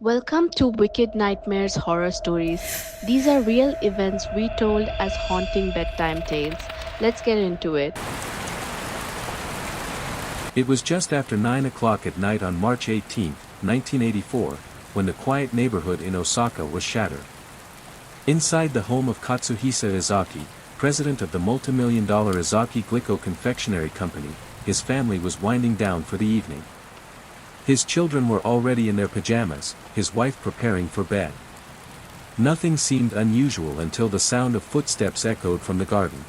Welcome to Wicked Nightmares Horror Stories. These are real events retold as haunting bedtime tales. Let's get into it. It was just after 9 o'clock at night on March 18, 1984, when the quiet neighborhood in Osaka was shattered. Inside the home of Katsuhisa Izaki, president of the multimillion-dollar Izaki Glico Confectionery Company, his family was winding down for the evening. His children were already in their pajamas, his wife preparing for bed. Nothing seemed unusual until the sound of footsteps echoed from the garden.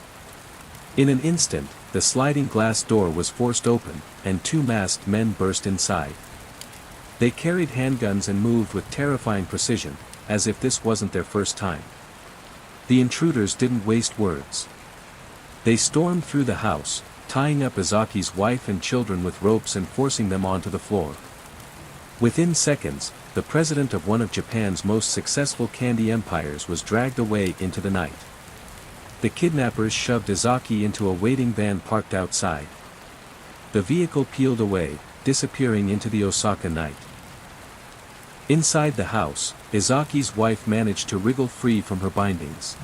In an instant, the sliding glass door was forced open, and two masked men burst inside. They carried handguns and moved with terrifying precision, as if this wasn't their first time. The intruders didn't waste words. They stormed through the house, tying up Izaki's wife and children with ropes and forcing them onto the floor. Within seconds, the president of one of Japan's most successful candy empires was dragged away into the night. The kidnappers shoved Izaki into a waiting van parked outside. The vehicle peeled away, disappearing into the Osaka night. Inside the house, Izaki's wife managed to wriggle free from her bindings.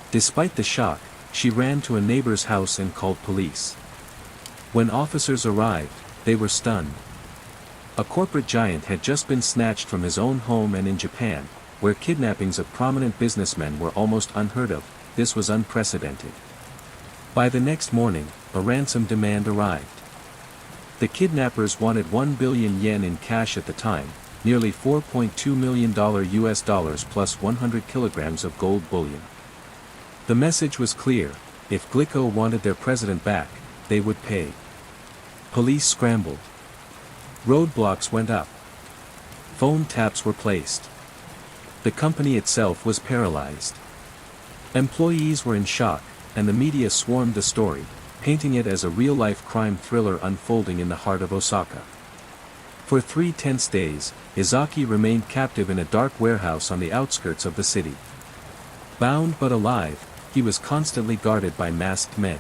Despite the shock, she ran to a neighbor's house and called police. When officers arrived, they were stunned. A corporate giant had just been snatched from his own home, and in Japan, where kidnappings of prominent businessmen were almost unheard of, this was unprecedented. By the next morning, a ransom demand arrived. The kidnappers wanted 1 billion yen in cash at the time, nearly $4.2 million US dollars plus 100 kilograms of gold bullion. The message was clear: if Glico wanted their president back, they would pay. Police scrambled. Roadblocks went up. Phone taps were placed. The company itself was paralyzed. Employees were in shock, and the media swarmed the story, painting it as a real-life crime thriller unfolding in the heart of Osaka. For 3 tense days, Izaki remained captive in a dark warehouse on the outskirts of the city. Bound but alive, he was constantly guarded by masked men.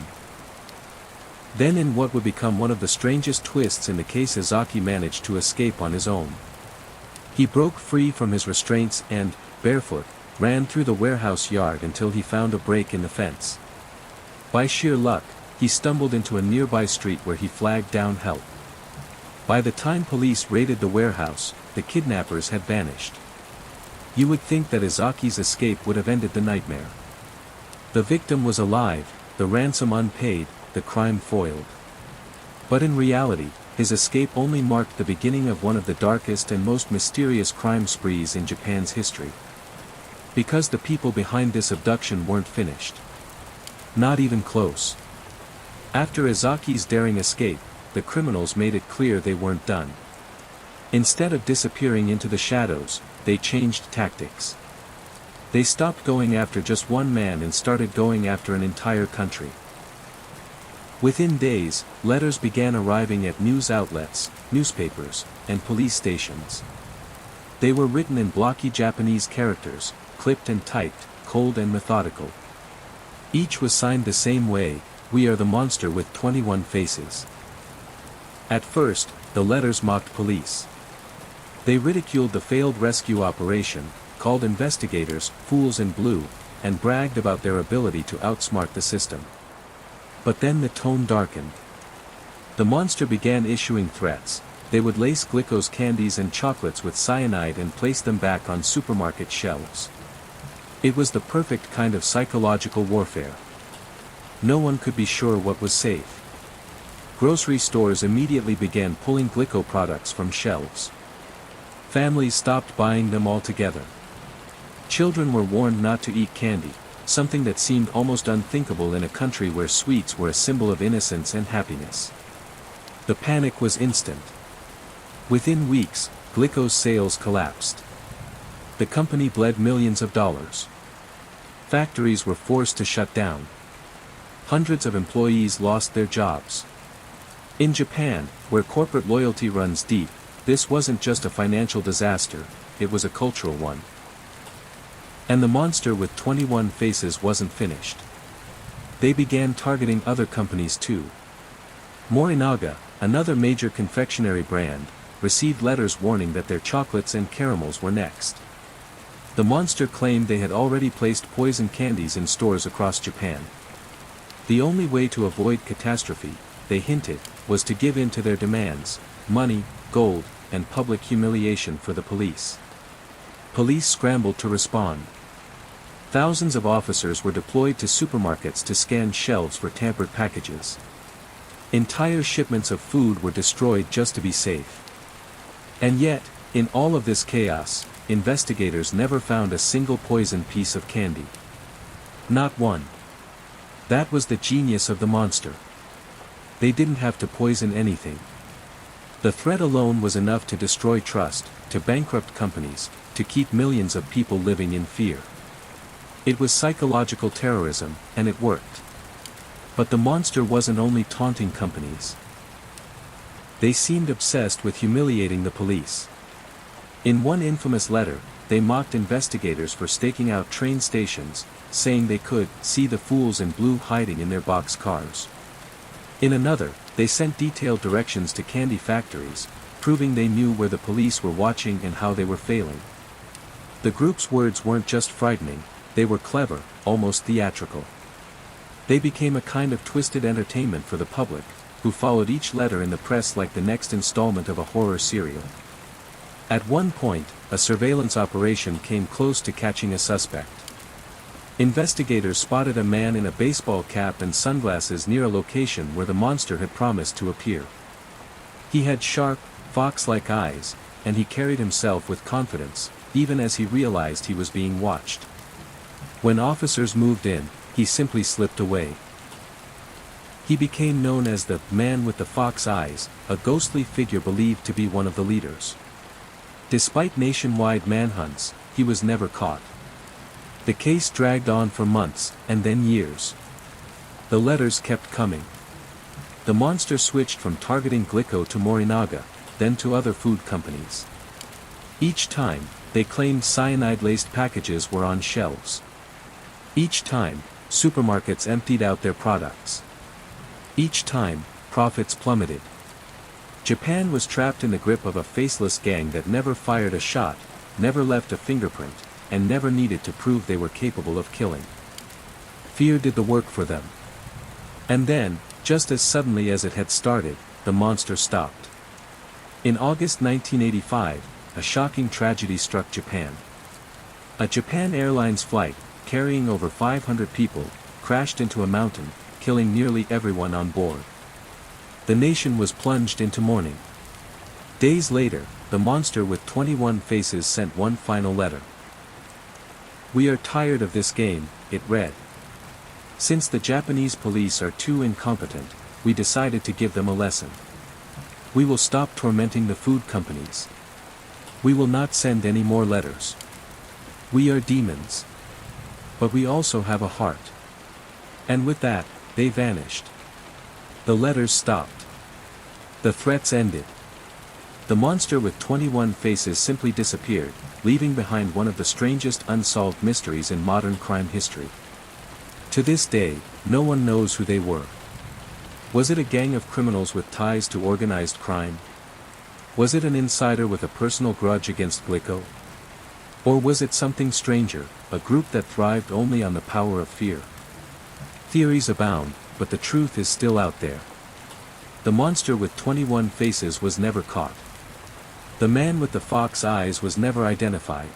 Then, in what would become one of the strangest twists in the case, Izaki managed to escape on his own. He broke free from his restraints and, barefoot, ran through the warehouse yard until he found a break in the fence. By sheer luck, he stumbled into a nearby street where he flagged down help. By the time police raided the warehouse, the kidnappers had vanished. You would think that Izaki's escape would have ended the nightmare. The victim was alive, the ransom unpaid, the crime foiled. But in reality, his escape only marked the beginning of one of the darkest and most mysterious crime sprees in Japan's history. Because the people behind this abduction weren't finished. Not even close. After Izaki's daring escape, the criminals made it clear they weren't done. Instead of disappearing into the shadows, they changed tactics. They stopped going after just one man and started going after an entire country. Within days, letters began arriving at news outlets, newspapers, and police stations. They were written in blocky Japanese characters, clipped and typed, cold and methodical. Each was signed the same way: "We are the monster with 21 faces." At first, the letters mocked police. They ridiculed the failed rescue operation, called investigators "fools in blue," and bragged about their ability to outsmart the system. But then the tone darkened. The monster began issuing threats. They would lace Glico's candies and chocolates with cyanide and place them back on supermarket shelves. It was the perfect kind of psychological warfare. No one could be sure what was safe. Grocery stores immediately began pulling Glico products from shelves. Families stopped buying them altogether. Children were warned not to eat candy, something that seemed almost unthinkable in a country where sweets were a symbol of innocence and happiness. The panic was instant. Within weeks, Glico's sales collapsed. The company bled millions of dollars. Factories were forced to shut down. Hundreds of employees lost their jobs. In Japan, where corporate loyalty runs deep, this wasn't just a financial disaster, it was a cultural one. And the monster with 21 faces wasn't finished. They began targeting other companies too. Morinaga, another major confectionery brand, received letters warning that their chocolates and caramels were next. The monster claimed they had already placed poison candies in stores across Japan. The only way to avoid catastrophe, they hinted, was to give in to their demands: money, gold, and public humiliation for the police. Police scrambled to respond. Thousands of officers were deployed to supermarkets to scan shelves for tampered packages. Entire shipments of food were destroyed just to be safe. And yet, in all of this chaos, investigators never found a single poisoned piece of candy. Not one. That was the genius of the monster. They didn't have to poison anything. The threat alone was enough to destroy trust, to bankrupt companies, to keep millions of people living in fear. It was psychological terrorism, and it worked. But the monster wasn't only taunting companies. They seemed obsessed with humiliating the police. In one infamous letter, they mocked investigators for staking out train stations, saying they could see the fools in blue hiding in their box cars. In another, they sent detailed directions to candy factories, proving they knew where the police were watching and how they were failing. The group's words weren't just frightening, they were clever, almost theatrical. They became a kind of twisted entertainment for the public, who followed each letter in the press like the next installment of a horror serial. At one point, a surveillance operation came close to catching a suspect. Investigators spotted a man in a baseball cap and sunglasses near a location where the monster had promised to appear. He had sharp, fox-like eyes, and he carried himself with confidence, even as he realized he was being watched. When officers moved in, he simply slipped away. He became known as the man with the fox eyes, a ghostly figure believed to be one of the leaders. Despite nationwide manhunts, he was never caught. The case dragged on for months, and then years. The letters kept coming. The monster switched from targeting Glico to Morinaga, then to other food companies. Each time, they claimed cyanide-laced packages were on shelves. Each time, supermarkets emptied out their products. Each time, profits plummeted. Japan was trapped in the grip of a faceless gang that never fired a shot, never left a fingerprint, and never needed to prove they were capable of killing. Fear did the work for them. And then, just as suddenly as it had started, the monster stopped. In August 1985, a shocking tragedy struck Japan. A Japan Airlines flight, carrying over 500 people, crashed into a mountain, killing nearly everyone on board. The nation was plunged into mourning. Days later, the monster with 21 faces sent one final letter. "We are tired of this game," it read. "Since the Japanese police are too incompetent, we decided to give them a lesson. We will stop tormenting the food companies. We will not send any more letters. We are demons. But we also have a heart." And with that, they vanished. The letters stopped. The threats ended. The monster with 21 faces simply disappeared, leaving behind one of the strangest unsolved mysteries in modern crime history. To this day, no one knows who they were. Was it a gang of criminals with ties to organized crime? Was it an insider with a personal grudge against Glico? Or was it something stranger, a group that thrived only on the power of fear? Theories abound, but the truth is still out there. The monster with 21 faces was never caught. The man with the fox eyes was never identified.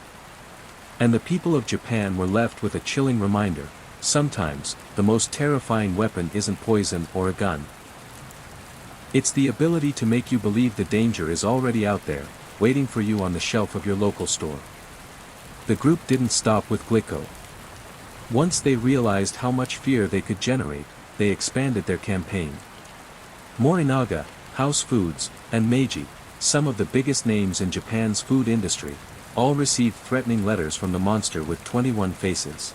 And the people of Japan were left with a chilling reminder: sometimes, the most terrifying weapon isn't poison or a gun. It's the ability to make you believe the danger is already out there, waiting for you on the shelf of your local store. The group didn't stop with Glico. Once they realized how much fear they could generate, they expanded their campaign. Morinaga, House Foods, and Meiji, some of the biggest names in Japan's food industry, all received threatening letters from the monster with 21 faces.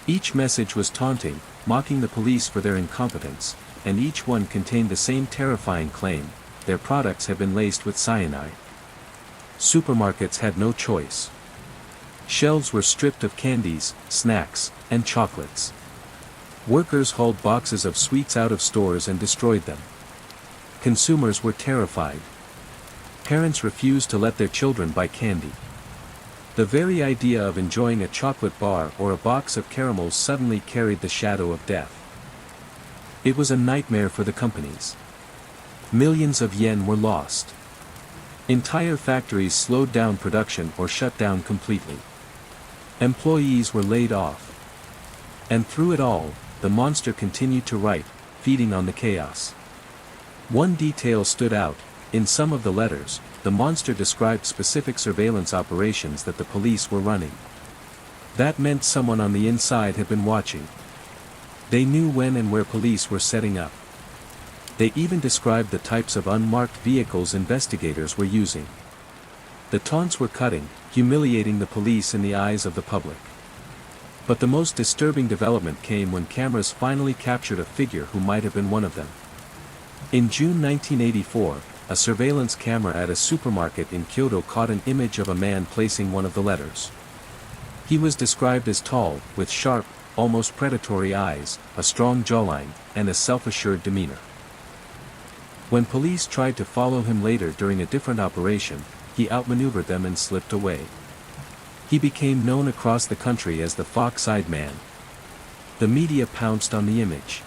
Each message was taunting, mocking the police for their incompetence, and each one contained the same terrifying claim: their products had been laced with cyanide. Supermarkets had no choice. Shelves were stripped of candies, snacks, and chocolates. Workers hauled boxes of sweets out of stores and destroyed them. Consumers were terrified. Parents refused to let their children buy candy. The very idea of enjoying a chocolate bar or a box of caramels suddenly carried the shadow of death. It was a nightmare for the companies. Millions of yen were lost. Entire factories slowed down production or shut down completely. Employees were laid off. And through it all, the monster continued to write, feeding on the chaos. One detail stood out: in some of the letters, the monster described specific surveillance operations that the police were running. That meant someone on the inside had been watching. They knew when and where police were setting up. They even described the types of unmarked vehicles investigators were using. The taunts were cutting, humiliating the police in the eyes of the public. But the most disturbing development came when cameras finally captured a figure who might have been one of them. In June 1984, a surveillance camera at a supermarket in Kyoto caught an image of a man placing one of the letters. He was described as tall, with sharp, almost predatory eyes, a strong jawline, and a self-assured demeanor. When police tried to follow him later during a different operation, he outmaneuvered them and slipped away. He became known across the country as the Fox-Eyed Man. The media pounced on the image.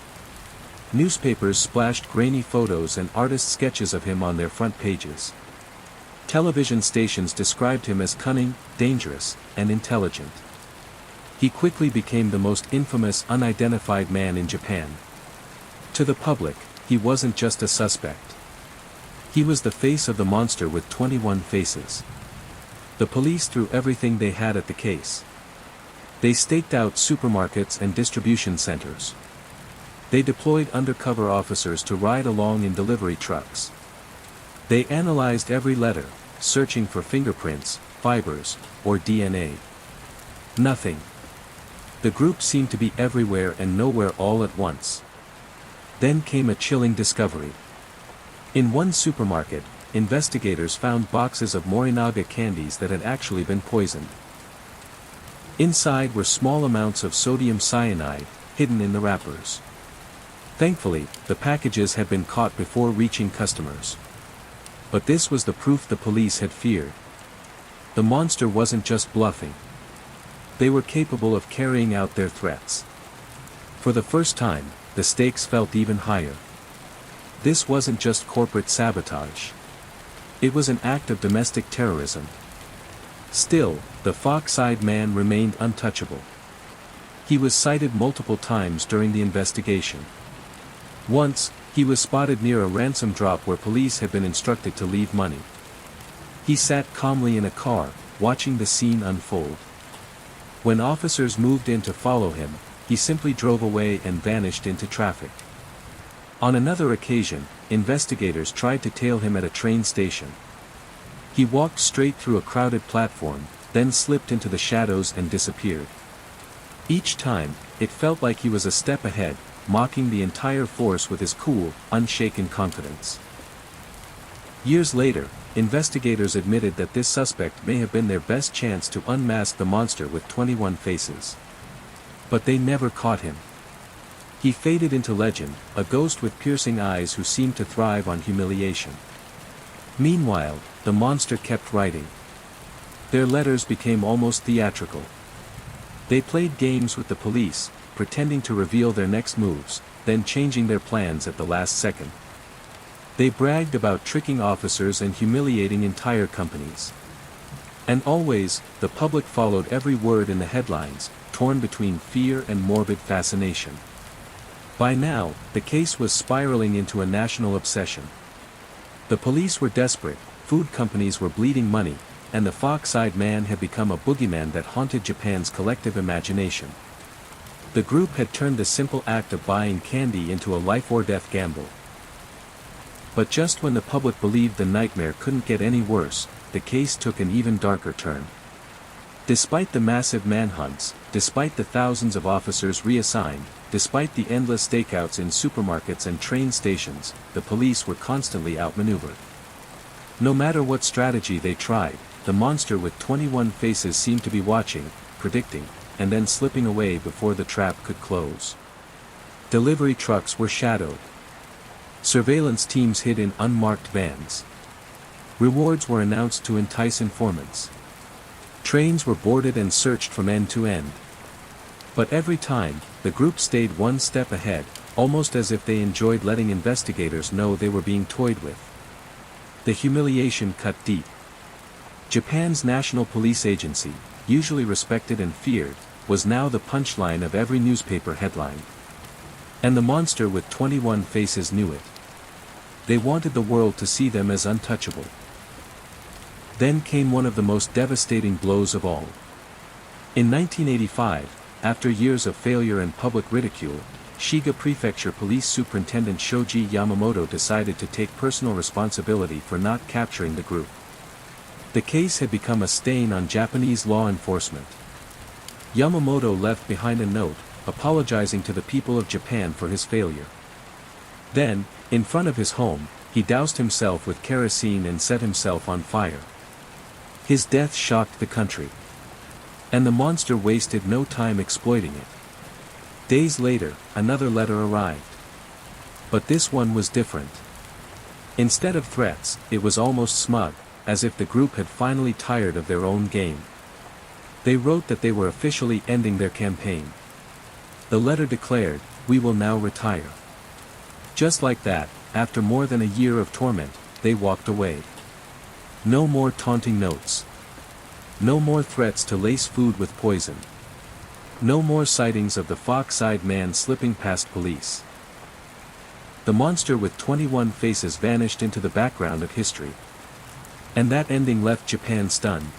Newspapers splashed grainy photos and artist sketches of him on their front pages. Television stations described him as cunning, dangerous, and intelligent. He quickly became the most infamous unidentified man in Japan. To the public, he wasn't just a suspect. He was the face of the monster with 21 faces. The police threw everything they had at the case. They staked out supermarkets and distribution centers. They deployed undercover officers to ride along in delivery trucks. They analyzed every letter, searching for fingerprints, fibers, or DNA. Nothing. The group seemed to be everywhere and nowhere all at once. Then came a chilling discovery. In one supermarket, investigators found boxes of Morinaga candies that had actually been poisoned. Inside were small amounts of sodium cyanide, hidden in the wrappers. Thankfully, the packages had been caught before reaching customers. But this was the proof the police had feared. The monster wasn't just bluffing. They were capable of carrying out their threats. For the first time, the stakes felt even higher. This wasn't just corporate sabotage. It was an act of domestic terrorism. Still, the Fox-Eyed Man remained untouchable. He was cited multiple times during the investigation. Once, he was spotted near a ransom drop where police had been instructed to leave money. He sat calmly in a car, watching the scene unfold. When officers moved in to follow him, he simply drove away and vanished into traffic. On another occasion, investigators tried to tail him at a train station. He walked straight through a crowded platform, then slipped into the shadows and disappeared. Each time, it felt like he was a step ahead, mocking the entire force with his cool, unshaken confidence. Years later, investigators admitted that this suspect may have been their best chance to unmask the monster with 21 faces. But they never caught him. He faded into legend, a ghost with piercing eyes who seemed to thrive on humiliation. Meanwhile, the monster kept writing. Their letters became almost theatrical. They played games with the police, pretending to reveal their next moves, then changing their plans at the last second. They bragged about tricking officers and humiliating entire companies. And always, the public followed every word in the headlines, torn between fear and morbid fascination. By now, the case was spiraling into a national obsession. The police were desperate, food companies were bleeding money, and the Fox-Eyed Man had become a boogeyman that haunted Japan's collective imagination. The group had turned the simple act of buying candy into a life-or-death gamble. But just when the public believed the nightmare couldn't get any worse, the case took an even darker turn. Despite the massive manhunts, despite the thousands of officers reassigned, despite the endless stakeouts in supermarkets and train stations, the police were constantly outmaneuvered. No matter what strategy they tried, the monster with 21 faces seemed to be watching, predicting, and then slipping away before the trap could close. Delivery trucks were shadowed. Surveillance teams hid in unmarked vans. Rewards were announced to entice informants. Trains were boarded and searched from end to end. But every time, the group stayed one step ahead, almost as if they enjoyed letting investigators know they were being toyed with. The humiliation cut deep. Japan's National Police Agency, usually respected and feared, was now the punchline of every newspaper headline. And the monster with 21 faces knew it. They wanted the world to see them as untouchable. Then came one of the most devastating blows of all. In 1985, after years of failure and public ridicule, Shiga Prefecture Police Superintendent Shoji Yamamoto decided to take personal responsibility for not capturing the group. The case had become a stain on Japanese law enforcement. Yamamoto left behind a note, apologizing to the people of Japan for his failure. Then, in front of his home, he doused himself with kerosene and set himself on fire. His death shocked the country. And the monster wasted no time exploiting it. Days later, another letter arrived. But this one was different. Instead of threats, it was almost smug, as if the group had finally tired of their own game. They wrote that they were officially ending their campaign. The letter declared, "We will now retire." Just like that, after more than a year of torment, they walked away. No more taunting notes. No more threats to lace food with poison. No more sightings of the fox-eyed man slipping past police. The monster with 21 faces vanished into the background of history. And that ending left Japan stunned.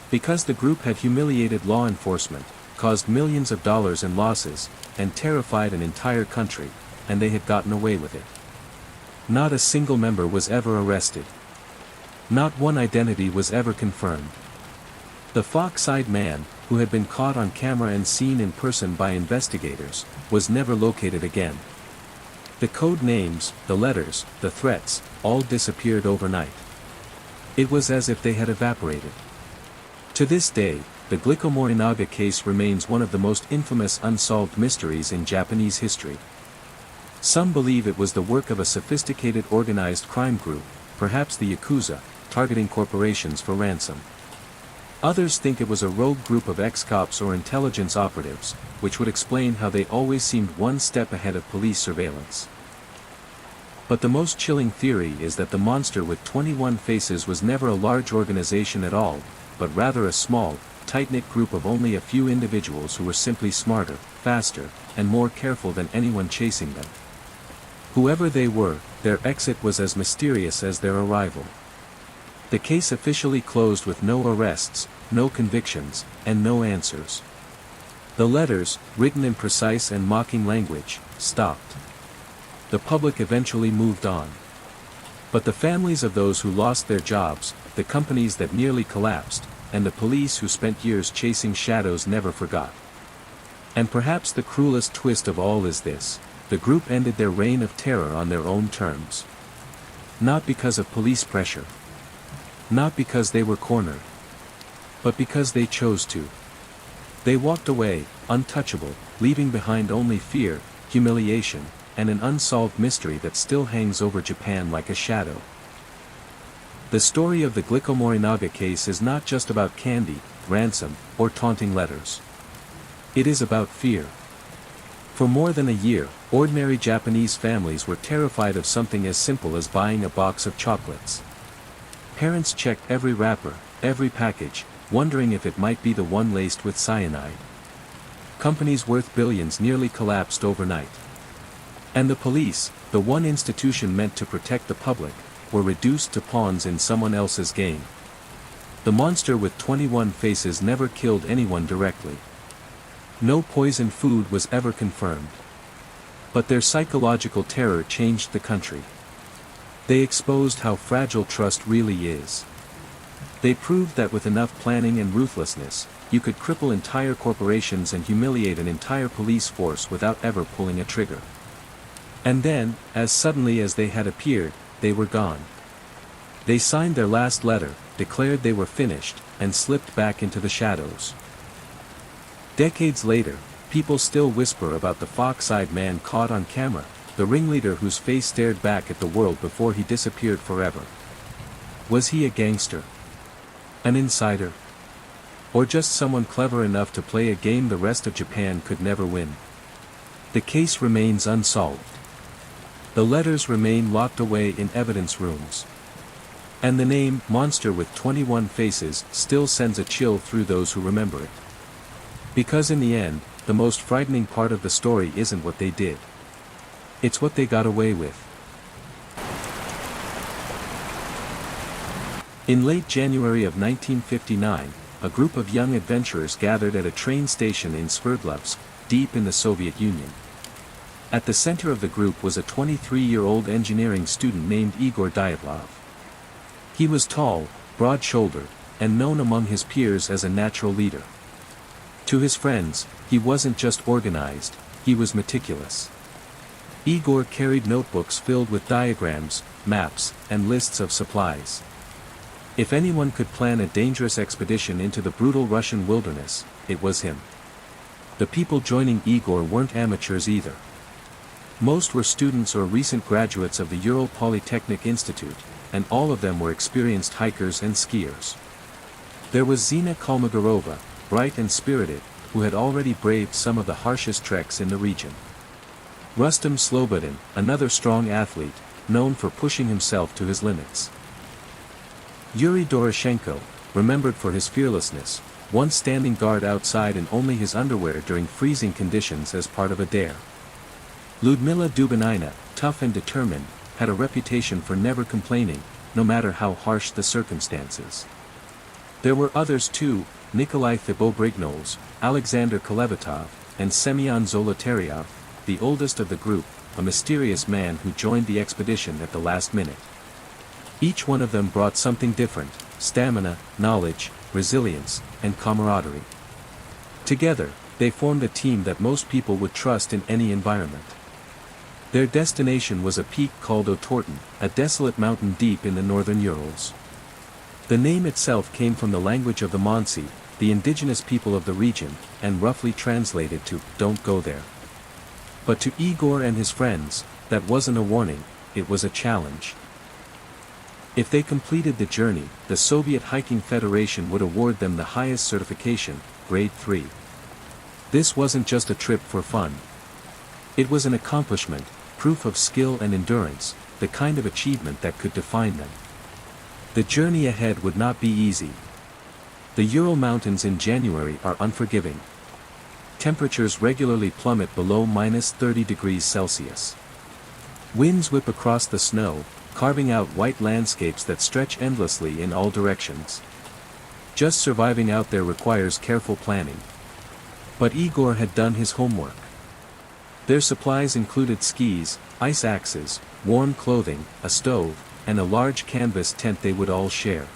Because the group had humiliated law enforcement, caused millions of dollars in losses, and terrified an entire country, and they had gotten away with it. Not a single member was ever arrested. Not one identity was ever confirmed. The fox-eyed man, who had been caught on camera and seen in person by investigators, was never located again. The code names, the letters, the threats, all disappeared overnight. It was as if they had evaporated. To this day, the Glico Morinaga case remains one of the most infamous unsolved mysteries in Japanese history. Some believe it was the work of a sophisticated organized crime group, perhaps the Yakuza, targeting corporations for ransom. Others think it was a rogue group of ex-cops or intelligence operatives, which would explain how they always seemed one step ahead of police surveillance. But the most chilling theory is that the monster with 21 faces was never a large organization at all, but rather a small, tight-knit group of only a few individuals who were simply smarter, faster, and more careful than anyone chasing them. Whoever they were, their exit was as mysterious as their arrival. The case officially closed with no arrests, no convictions, and no answers. The letters, written in precise and mocking language, stopped. The public eventually moved on. But the families of those who lost their jobs, the companies that nearly collapsed, and the police who spent years chasing shadows never forgot. And perhaps the cruelest twist of all is this: the group ended their reign of terror on their own terms. Not because of police pressure. Not because they were cornered. But because they chose to. They walked away, untouchable, leaving behind only fear, humiliation, and an unsolved mystery that still hangs over Japan like a shadow. The story of the Glico Morinaga case is not just about candy, ransom, or taunting letters. It is about fear. For more than a year, ordinary Japanese families were terrified of something as simple as buying a box of chocolates. Parents checked every wrapper, every package, wondering if it might be the one laced with cyanide. Companies worth billions nearly collapsed overnight. And the police, the one institution meant to protect the public, were reduced to pawns in someone else's game. The monster with 21 faces never killed anyone directly. No poisoned food was ever confirmed. But their psychological terror changed the country. They exposed how fragile trust really is. They proved that with enough planning and ruthlessness, you could cripple entire corporations and humiliate an entire police force without ever pulling a trigger. And then, as suddenly as they had appeared, they were gone. They signed their last letter, declared they were finished, and slipped back into the shadows. Decades later, people still whisper about the fox-eyed man caught on camera, the ringleader whose face stared back at the world before he disappeared forever. Was he a gangster? An insider? Or just someone clever enough to play a game the rest of Japan could never win? The case remains unsolved. The letters remain locked away in evidence rooms. And the name, Monster with 21 Faces, still sends a chill through those who remember it. Because in the end, the most frightening part of the story isn't what they did. It's what they got away with. In late January of 1959, a group of young adventurers gathered at a train station in Sverdlovsk, deep in the Soviet Union. At the center of the group was a 23-year-old engineering student named Igor Dyatlov. He was tall, broad-shouldered, and known among his peers as a natural leader. To his friends, he wasn't just organized, he was meticulous. Igor carried notebooks filled with diagrams, maps, and lists of supplies. If anyone could plan a dangerous expedition into the brutal Russian wilderness, it was him. The people joining Igor weren't amateurs either. Most were students or recent graduates of the Ural Polytechnic Institute, and all of them were experienced hikers and skiers. There was Zina Kolmogorova, bright and spirited, who had already braved some of the harshest treks in the region. Rustam Slobodin, another strong athlete, known for pushing himself to his limits. Yuri Doroshenko, remembered for his fearlessness, once standing guard outside in only his underwear during freezing conditions as part of a dare. Ludmila Dubinina, tough and determined, had a reputation for never complaining, no matter how harsh the circumstances. There were others too, Nikolai Thibault-Brignoles, Alexander Kolevatov, and Semyon Zolotaryov, the oldest of the group, a mysterious man who joined the expedition at the last minute. Each one of them brought something different: stamina, knowledge, resilience, and camaraderie. Together, they formed a team that most people would trust in any environment. Their destination was a peak called Otorten, a desolate mountain deep in the northern Urals. The name itself came from the language of the Mansi, the indigenous people of the region, and roughly translated to, "Don't go there." But to Igor and his friends, that wasn't a warning, it was a challenge. If they completed the journey, the Soviet Hiking Federation would award them the highest certification, Grade 3. This wasn't just a trip for fun. It was an accomplishment, proof of skill and endurance, the kind of achievement that could define them. The journey ahead would not be easy. The Ural Mountains in January are unforgiving. Temperatures regularly plummet below -30 degrees Celsius. Winds whip across the snow, carving out white landscapes that stretch endlessly in all directions. Just surviving out there requires careful planning. But Igor had done his homework. Their supplies included skis, ice axes, warm clothing, a stove, and a large canvas tent they would all share.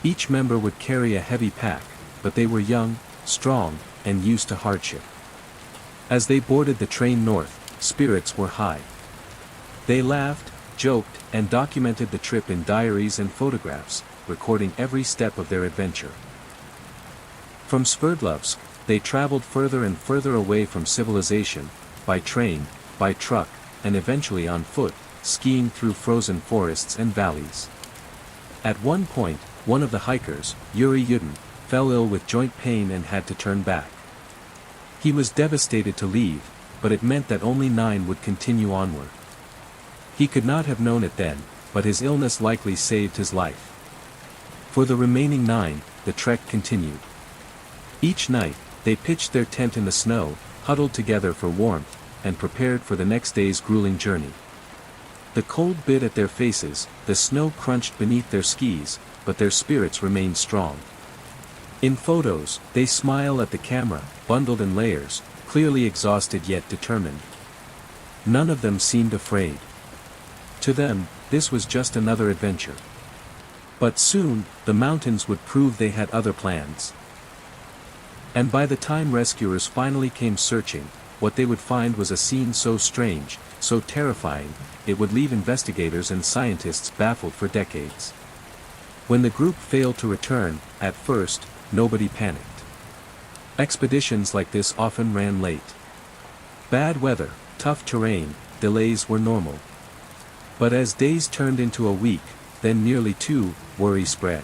Each member would carry a heavy pack, but they were young, strong, and used to hardship. As they boarded the train north, spirits were high. They laughed, joked, and documented the trip in diaries and photographs, recording every step of their adventure. From Sverdlovsk, they traveled further and further away from civilization, by train, by truck, and eventually on foot, skiing through frozen forests and valleys. At one point, one of the hikers, Yuri Yudin, fell ill with joint pain and had to turn back. He was devastated to leave, but it meant that only 9 would continue onward. He could not have known it then, but his illness likely saved his life. For the remaining 9, the trek continued. Each night, they pitched their tent in the snow, huddled together for warmth, and prepared for the next day's grueling journey. The cold bit at their faces, the snow crunched beneath their skis, but their spirits remained strong. In photos, they smile at the camera, bundled in layers, clearly exhausted yet determined. None of them seemed afraid. To them, this was just another adventure. But soon, the mountains would prove they had other plans. And by the time rescuers finally came searching, what they would find was a scene so strange, so terrifying, it would leave investigators and scientists baffled for decades. When the group failed to return, at first, nobody panicked. Expeditions like this often ran late. Bad weather, tough terrain, delays were normal. But as days turned into a week, then nearly 2, worry spread.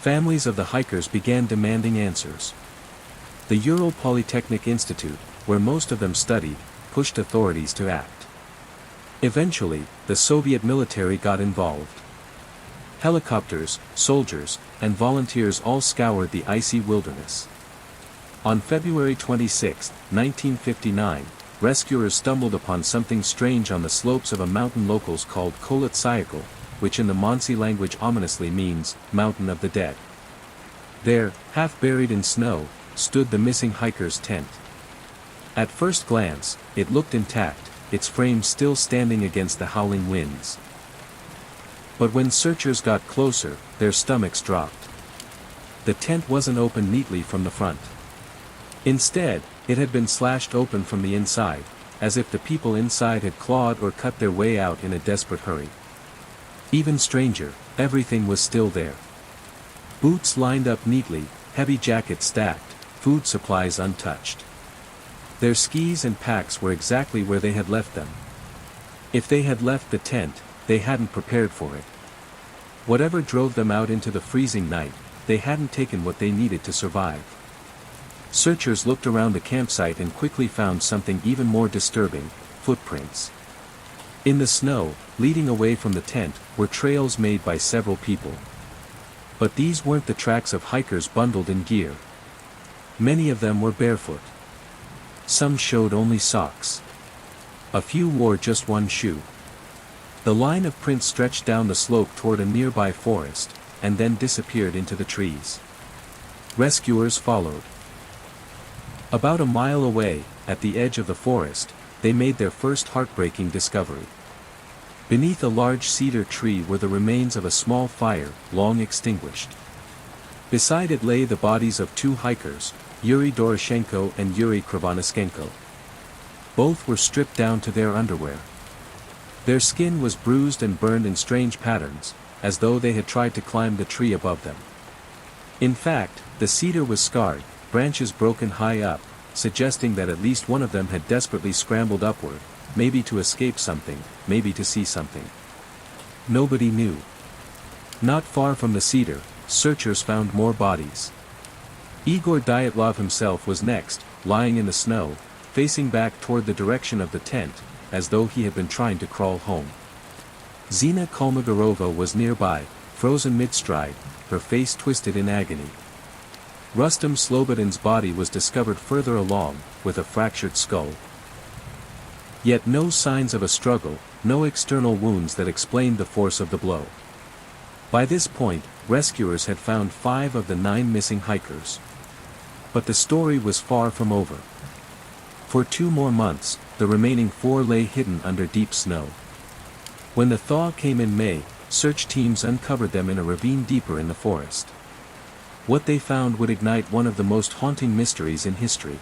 Families of the hikers began demanding answers. The Ural Polytechnic Institute, where most of them studied, pushed authorities to act. Eventually, the Soviet military got involved. Helicopters, soldiers, and volunteers all scoured the icy wilderness. On February 26, 1959, rescuers stumbled upon something strange on the slopes of a mountain locals called Kholat Syakhl, which in the Mansi language ominously means, Mountain of the Dead. There, half buried in snow, stood the missing hiker's tent. At first glance, it looked intact, its frame still standing against the howling winds. But when searchers got closer, their stomachs dropped. The tent wasn't opened neatly from the front. Instead, it had been slashed open from the inside, as if the people inside had clawed or cut their way out in a desperate hurry. Even stranger, everything was still there. Boots lined up neatly, heavy jackets stacked, food supplies untouched. Their skis and packs were exactly where they had left them. If they had left the tent, they hadn't prepared for it. Whatever drove them out into the freezing night, they hadn't taken what they needed to survive. Searchers looked around the campsite and quickly found something even more disturbing: footprints. In the snow, leading away from the tent, were trails made by several people. But these weren't the tracks of hikers bundled in gear. Many of them were barefoot. Some showed only socks. A few wore just one shoe. The line of prints stretched down the slope toward a nearby forest, and then disappeared into the trees. Rescuers followed. About a mile away, at the edge of the forest, they made their first heartbreaking discovery. Beneath a large cedar tree were the remains of a small fire, long extinguished. Beside it lay the bodies of 2 hikers, Yuri Doroshenko and Yuri Krivonischenko. Both were stripped down to their underwear. Their skin was bruised and burned in strange patterns, as though they had tried to climb the tree above them. In fact, the cedar was scarred, branches broken high up, suggesting that at least one of them had desperately scrambled upward, maybe to escape something, maybe to see something. Nobody knew. Not far from the cedar, searchers found more bodies. Igor Dyatlov himself was next, lying in the snow, facing back toward the direction of the tent, as though he had been trying to crawl home. Zina Kolmogorova was nearby, frozen mid-stride, her face twisted in agony. Rustam Slobodin's body was discovered further along, with a fractured skull. Yet no signs of a struggle, no external wounds that explained the force of the blow. By this point, rescuers had found 5 of the 9 missing hikers. But the story was far from over. For 2 more months, the remaining 4 lay hidden under deep snow. When the thaw came in May, search teams uncovered them in a ravine deeper in the forest. What they found would ignite one of the most haunting mysteries in history.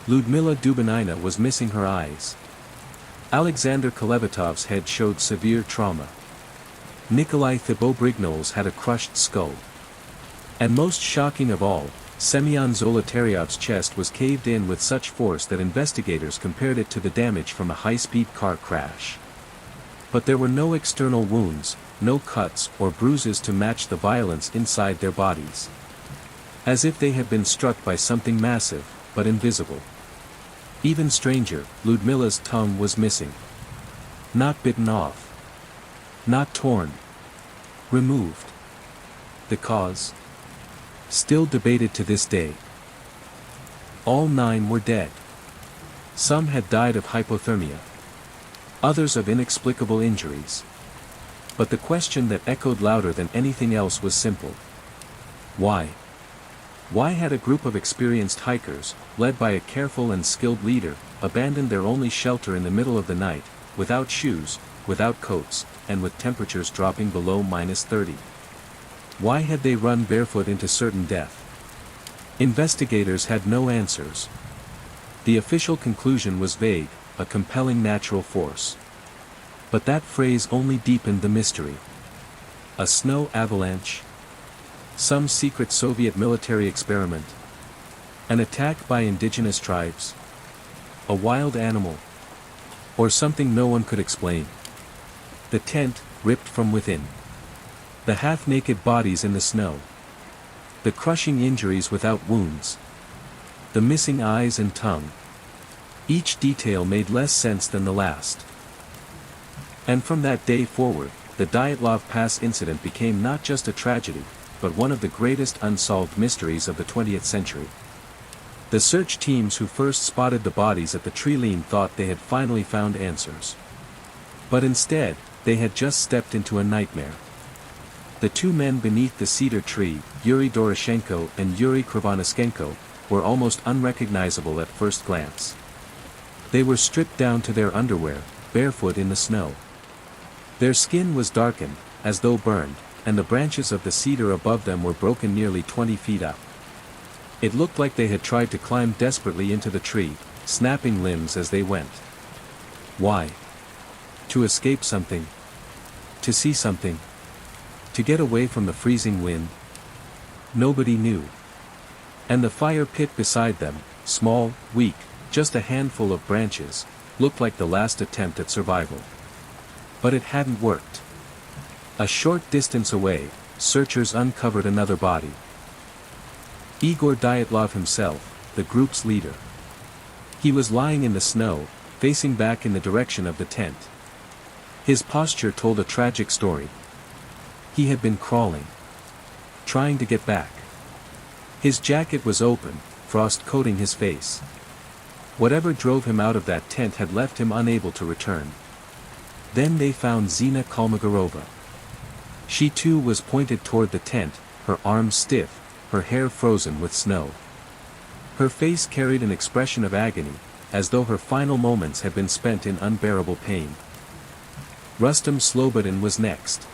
Ludmila Dubinina was missing her eyes. Alexander Kolevatov's head showed severe trauma. Nikolai Thibault-Brignol's had a crushed skull. And most shocking of all, Semyon Zolotaryov's chest was caved in with such force that investigators compared it to the damage from a high-speed car crash. But there were no external wounds, no cuts or bruises to match the violence inside their bodies. As if they had been struck by something massive, but invisible. Even stranger, Ludmila's tongue was missing. Not bitten off. Not torn. Removed. The cause? Still debated to this day. All 9 were dead. Some had died of hypothermia. Others of inexplicable injuries. But the question that echoed louder than anything else was simple. Why? Why had a group of experienced hikers, led by a careful and skilled leader, abandoned their only shelter in the middle of the night, without shoes, without coats, and with temperatures dropping below -30? Why had they run barefoot into certain death? Investigators had no answers. The official conclusion was vague, a compelling natural force. But that phrase only deepened the mystery. A snow avalanche? Some secret Soviet military experiment? An attack by indigenous tribes? A wild animal? Or something no one could explain? The tent, ripped from within. The half-naked bodies in the snow. The crushing injuries without wounds. The missing eyes and tongue. Each detail made less sense than the last. And from that day forward, the Dyatlov Pass incident became not just a tragedy, but one of the greatest unsolved mysteries of the 20th century. The search teams who first spotted the bodies at the Trilene thought they had finally found answers. But instead, they had just stepped into a nightmare. The two men beneath the cedar tree, Yuri Doroshenko and Yuri Krivonischenko, were almost unrecognizable at first glance. They were stripped down to their underwear, barefoot in the snow. Their skin was darkened, as though burned, and the branches of the cedar above them were broken nearly 20 feet up. It looked like they had tried to climb desperately into the tree, snapping limbs as they went. Why? To escape something? To see something? To get away from the freezing wind? Nobody knew. And the fire pit beside them, small, weak, just a handful of branches, looked like the last attempt at survival. But it hadn't worked. A short distance away, searchers uncovered another body. Igor Dyatlov himself, the group's leader. He was lying in the snow, facing back in the direction of the tent. His posture told a tragic story. He had been crawling, trying to get back. His jacket was open, frost coating his face. Whatever drove him out of that tent had left him unable to return. Then they found Zina Kolmogorova. She too was pointed toward the tent, her arms stiff, her hair frozen with snow. Her face carried an expression of agony, as though her final moments had been spent in unbearable pain. Rustam Slobodin was next.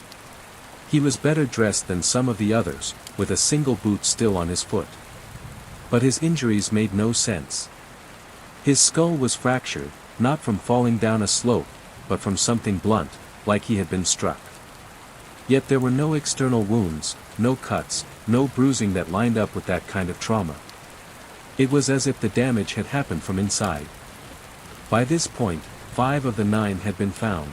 He was better dressed than some of the others, with a single boot still on his foot. But his injuries made no sense. His skull was fractured, not from falling down a slope, but from something blunt, like he had been struck. Yet there were no external wounds, no cuts, no bruising that lined up with that kind of trauma. It was as if the damage had happened from inside. By this point, 5 of the 9 had been found.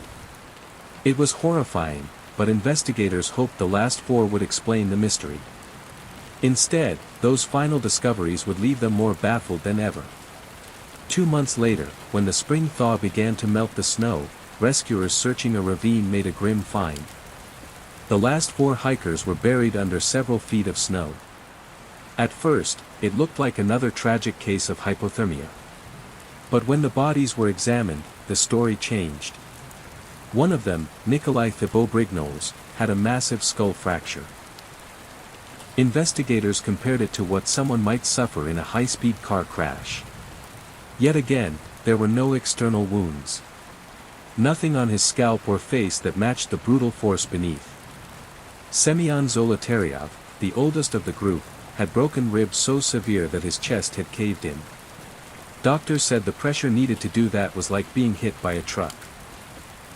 It was horrifying, but investigators hoped the last 4 would explain the mystery. Instead, those final discoveries would leave them more baffled than ever. 2 months later, when the spring thaw began to melt the snow, rescuers searching a ravine made a grim find. The last 4 hikers were buried under several feet of snow. At first, it looked like another tragic case of hypothermia. But when the bodies were examined, the story changed. One of them, Nikolai Thibault-Brignoles, had a massive skull fracture. Investigators compared it to what someone might suffer in a high-speed car crash. Yet again, there were no external wounds. Nothing on his scalp or face that matched the brutal force beneath. Semyon Zolotaryov, the oldest of the group, had broken ribs so severe that his chest had caved in. Doctors said the pressure needed to do that was like being hit by a truck.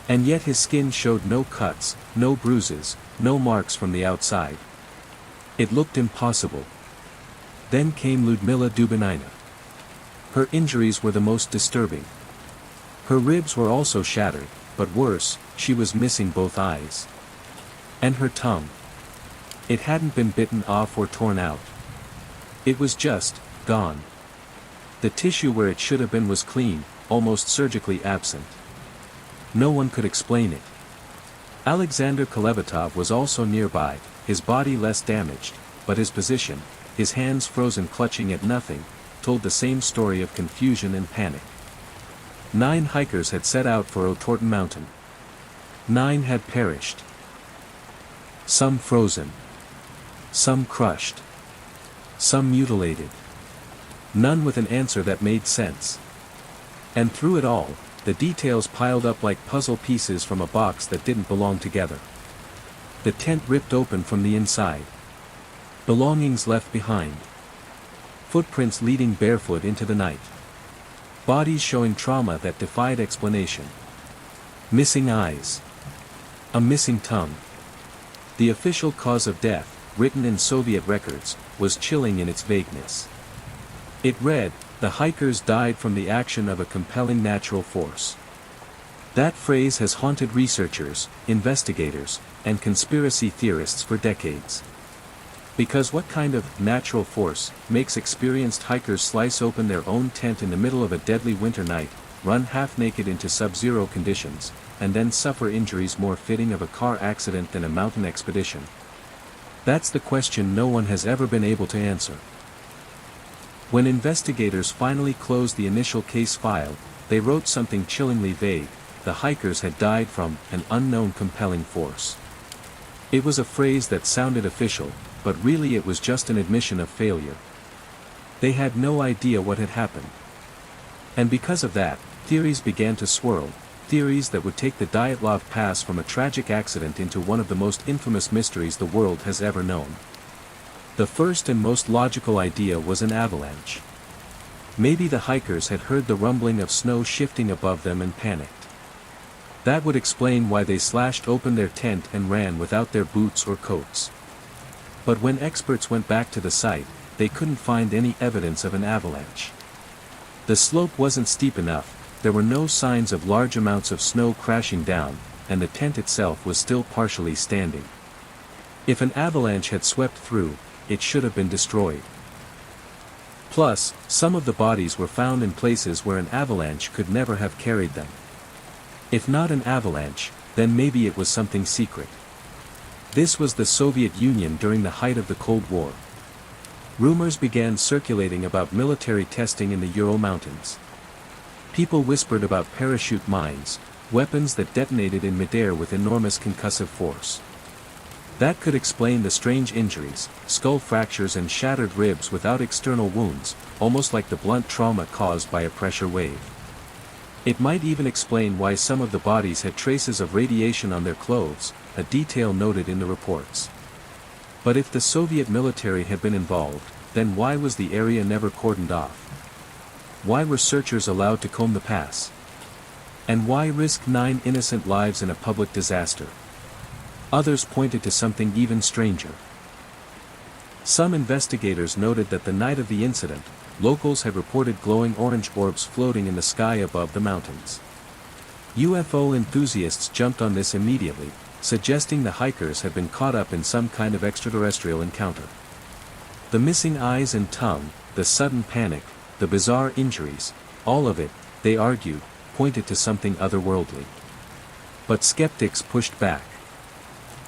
And yet his skin showed no cuts, no bruises, no marks from the outside. It looked impossible. Then came Ludmila Dubinina. Her injuries were the most disturbing. Her ribs were also shattered, but worse, she was missing both eyes. And her tongue. It hadn't been bitten off or torn out. It was just gone. The tissue where it should have been was clean, almost surgically absent. No one could explain it. Alexander Kolevatov was also nearby, his body less damaged, but his position, his hands frozen clutching at nothing, told the same story of confusion and panic. 9 hikers had set out for Otorten Mountain. 9 had perished. Some frozen. Some crushed. Some mutilated. None with an answer that made sense. And through it all, the details piled up like puzzle pieces from a box that didn't belong together. The tent ripped open from the inside. Belongings left behind. Footprints leading barefoot into the night. Bodies showing trauma that defied explanation. Missing eyes. A missing tongue. The official cause of death, written in Soviet records, was chilling in its vagueness. It read, "The hikers died from the action of a compelling natural force." That phrase has haunted researchers, investigators, and conspiracy theorists for decades. Because what kind of natural force makes experienced hikers slice open their own tent in the middle of a deadly winter night, run half-naked into sub-zero conditions, and then suffer injuries more fitting of a car accident than a mountain expedition? That's the question no one has ever been able to answer. When investigators finally closed the initial case file, they wrote something chillingly vague: the hikers had died from an unknown compelling force. It was a phrase that sounded official, but really it was just an admission of failure. They had no idea what had happened. And because of that, theories began to swirl, theories that would take the Dyatlov Pass from a tragic accident into one of the most infamous mysteries the world has ever known. The first and most logical idea was an avalanche. Maybe the hikers had heard the rumbling of snow shifting above them and panicked. That would explain why they slashed open their tent and ran without their boots or coats. But when experts went back to the site, they couldn't find any evidence of an avalanche. The slope wasn't steep enough, there were no signs of large amounts of snow crashing down, and the tent itself was still partially standing. If an avalanche had swept through, it should have been destroyed. Plus, some of the bodies were found in places where an avalanche could never have carried them. If not an avalanche, then maybe it was something secret. This was the Soviet Union during the height of the Cold War. Rumors began circulating about military testing in the Ural Mountains. People whispered about parachute mines, weapons that detonated in midair with enormous concussive force. That could explain the strange injuries, skull fractures and shattered ribs without external wounds, almost like the blunt trauma caused by a pressure wave. It might even explain why some of the bodies had traces of radiation on their clothes, a detail noted in the reports. But if the Soviet military had been involved, then why was the area never cordoned off? Why were searchers allowed to comb the pass? And why risk 9 innocent lives in a public disaster? Others pointed to something even stranger. Some investigators noted that the night of the incident, locals had reported glowing orange orbs floating in the sky above the mountains. UFO enthusiasts jumped on this immediately, suggesting the hikers had been caught up in some kind of extraterrestrial encounter. The missing eyes and tongue, the sudden panic, the bizarre injuries, all of it, they argued, pointed to something otherworldly. But skeptics pushed back.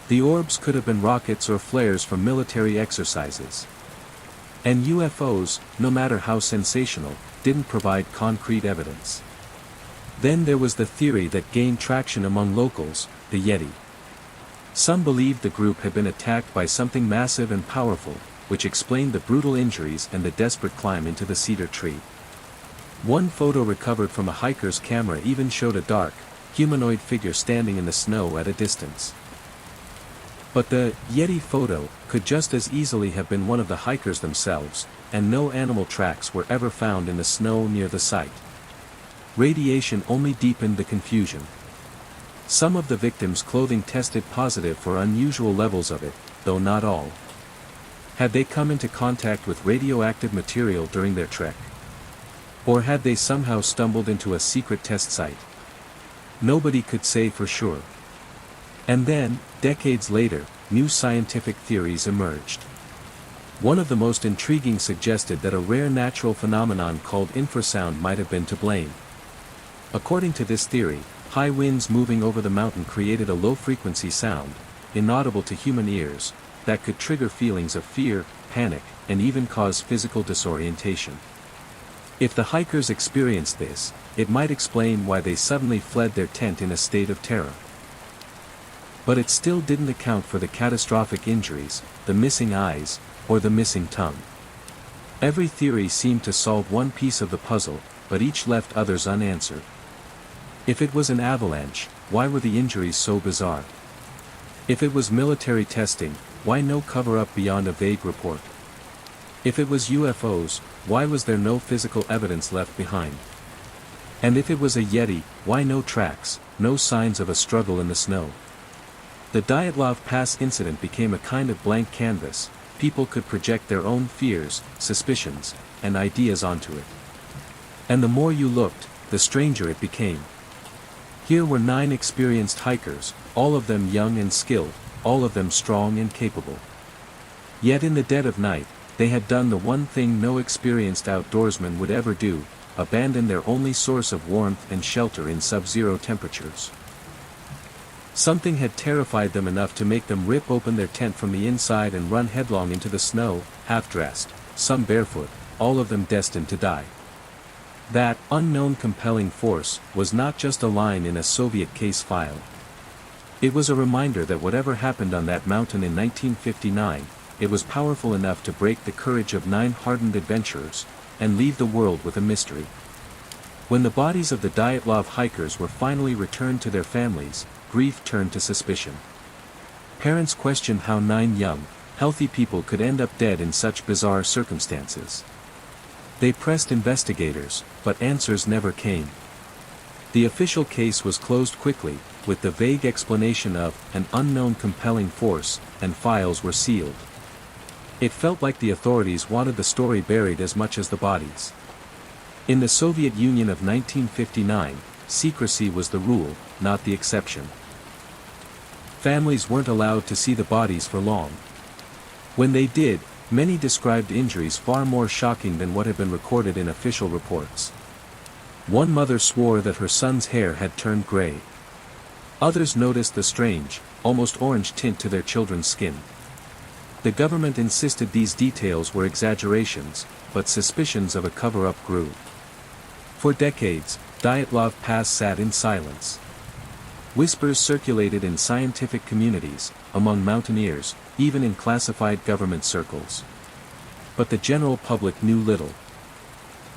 The orbs could have been rockets or flares from military exercises. And UFOs, no matter how sensational, didn't provide concrete evidence. Then there was the theory that gained traction among locals, the Yeti. Some believed the group had been attacked by something massive and powerful, which explained the brutal injuries and the desperate climb into the cedar tree. One photo recovered from a hiker's camera even showed a dark, humanoid figure standing in the snow at a distance. But the Yeti photo could just as easily have been one of the hikers themselves, and no animal tracks were ever found in the snow near the site. Radiation only deepened the confusion. Some of the victims' clothing tested positive for unusual levels of it, though not all. Had they come into contact with radioactive material during their trek? Or had they somehow stumbled into a secret test site? Nobody could say for sure. And then, decades later, new scientific theories emerged. One of the most intriguing suggested that a rare natural phenomenon called infrasound might have been to blame. According to this theory, high winds moving over the mountain created a low-frequency sound, inaudible to human ears, that could trigger feelings of fear, panic, and even cause physical disorientation. If the hikers experienced this, it might explain why they suddenly fled their tent in a state of terror. But it still didn't account for the catastrophic injuries, the missing eyes, or the missing tongue. Every theory seemed to solve one piece of the puzzle, but each left others unanswered. If it was an avalanche, why were the injuries so bizarre? If it was military testing, why no cover-up beyond a vague report? If it was UFOs, why was there no physical evidence left behind? And if it was a Yeti, why no tracks, no signs of a struggle in the snow? The Dyatlov Pass incident became a kind of blank canvas. People could project their own fears, suspicions, and ideas onto it. And the more you looked, the stranger it became. Here were 9 experienced hikers, all of them young and skilled, all of them strong and capable. Yet in the dead of night, they had done the one thing no experienced outdoorsman would ever do: abandon their only source of warmth and shelter in sub-zero temperatures. Something had terrified them enough to make them rip open their tent from the inside and run headlong into the snow, half-dressed, some barefoot, all of them destined to die. That unknown compelling force was not just a line in a Soviet case file. It was a reminder that whatever happened on that mountain in 1959, it was powerful enough to break the courage of 9 hardened adventurers, and leave the world with a mystery. When the bodies of the Dyatlov hikers were finally returned to their families, grief turned to suspicion. Parents questioned how 9 young, healthy people could end up dead in such bizarre circumstances. They pressed investigators, but answers never came. The official case was closed quickly, with the vague explanation of an unknown compelling force, and files were sealed. It felt like the authorities wanted the story buried as much as the bodies. In the Soviet Union of 1959, secrecy was the rule, not the exception. Families weren't allowed to see the bodies for long. When they did, many described injuries far more shocking than what had been recorded in official reports. One mother swore that her son's hair had turned gray. Others noticed the strange, almost orange tint to their children's skin. The government insisted these details were exaggerations, but suspicions of a cover-up grew. For decades, Dyatlov Pass sat in silence. Whispers circulated in scientific communities, among mountaineers, even in classified government circles. But the general public knew little.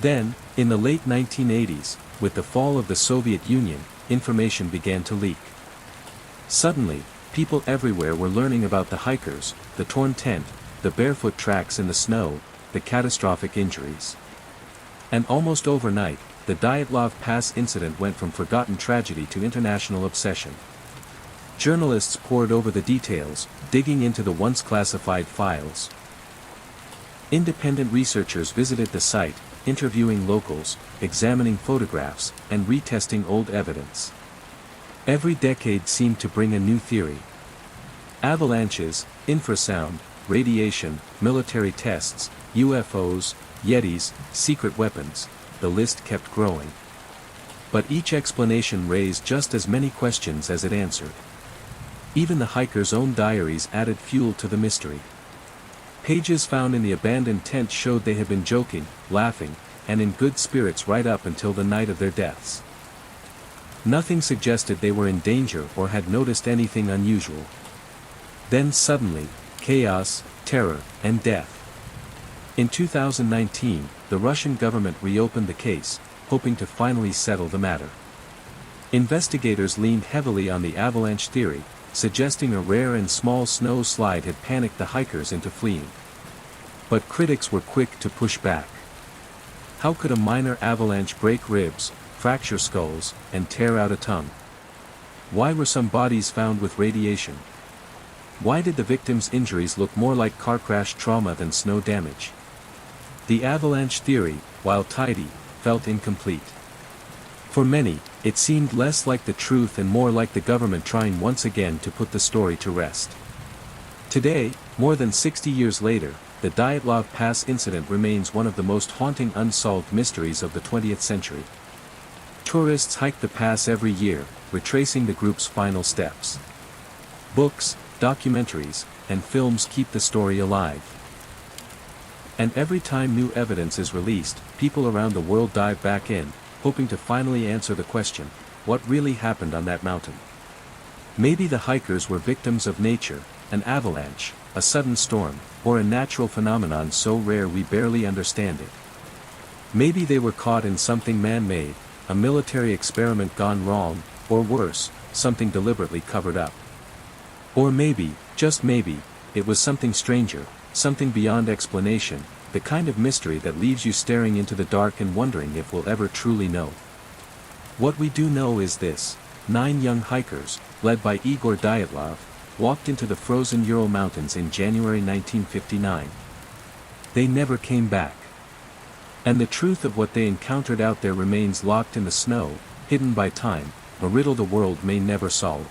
Then, in the late 1980s, with the fall of the Soviet Union, information began to leak. Suddenly, people everywhere were learning about the hikers, the torn tent, the barefoot tracks in the snow, the catastrophic injuries. And almost overnight, the Dyatlov Pass incident went from forgotten tragedy to international obsession. Journalists pored over the details, digging into the once classified files. Independent researchers visited the site, interviewing locals, examining photographs, and retesting old evidence. Every decade seemed to bring a new theory. Avalanches, infrasound, radiation, military tests, UFOs, Yetis, secret weapons, the list kept growing. But each explanation raised just as many questions as it answered. Even the hikers' own diaries added fuel to the mystery. Pages found in the abandoned tent showed they had been joking, laughing, and in good spirits right up until the night of their deaths. Nothing suggested they were in danger or had noticed anything unusual. Then suddenly, chaos, terror, and death. In 2019, the Russian government reopened the case, hoping to finally settle the matter. Investigators leaned heavily on the avalanche theory, suggesting a rare and small snow slide had panicked the hikers into fleeing. But critics were quick to push back. How could a minor avalanche break ribs, fracture skulls, and tear out a tongue? Why were some bodies found with radiation? Why did the victims' injuries look more like car crash trauma than snow damage? The avalanche theory, while tidy, felt incomplete. For many, it seemed less like the truth and more like the government trying once again to put the story to rest. Today, more than 60 years later, the Dyatlov Pass incident remains one of the most haunting unsolved mysteries of the 20th century. Tourists hike the pass every year, retracing the group's final steps. Books, documentaries, and films keep the story alive. And every time new evidence is released, people around the world dive back in, hoping to finally answer the question, what really happened on that mountain? Maybe the hikers were victims of nature, an avalanche, a sudden storm, or a natural phenomenon so rare we barely understand it. Maybe they were caught in something man-made, a military experiment gone wrong, or worse, something deliberately covered up. Or maybe, just maybe, it was something stranger, something beyond explanation, the kind of mystery that leaves you staring into the dark and wondering if we'll ever truly know. What we do know is this: 9 young hikers, led by Igor Dyatlov, walked into the frozen Ural Mountains in January 1959. They never came back. And the truth of what they encountered out there remains locked in the snow, hidden by time, a riddle the world may never solve.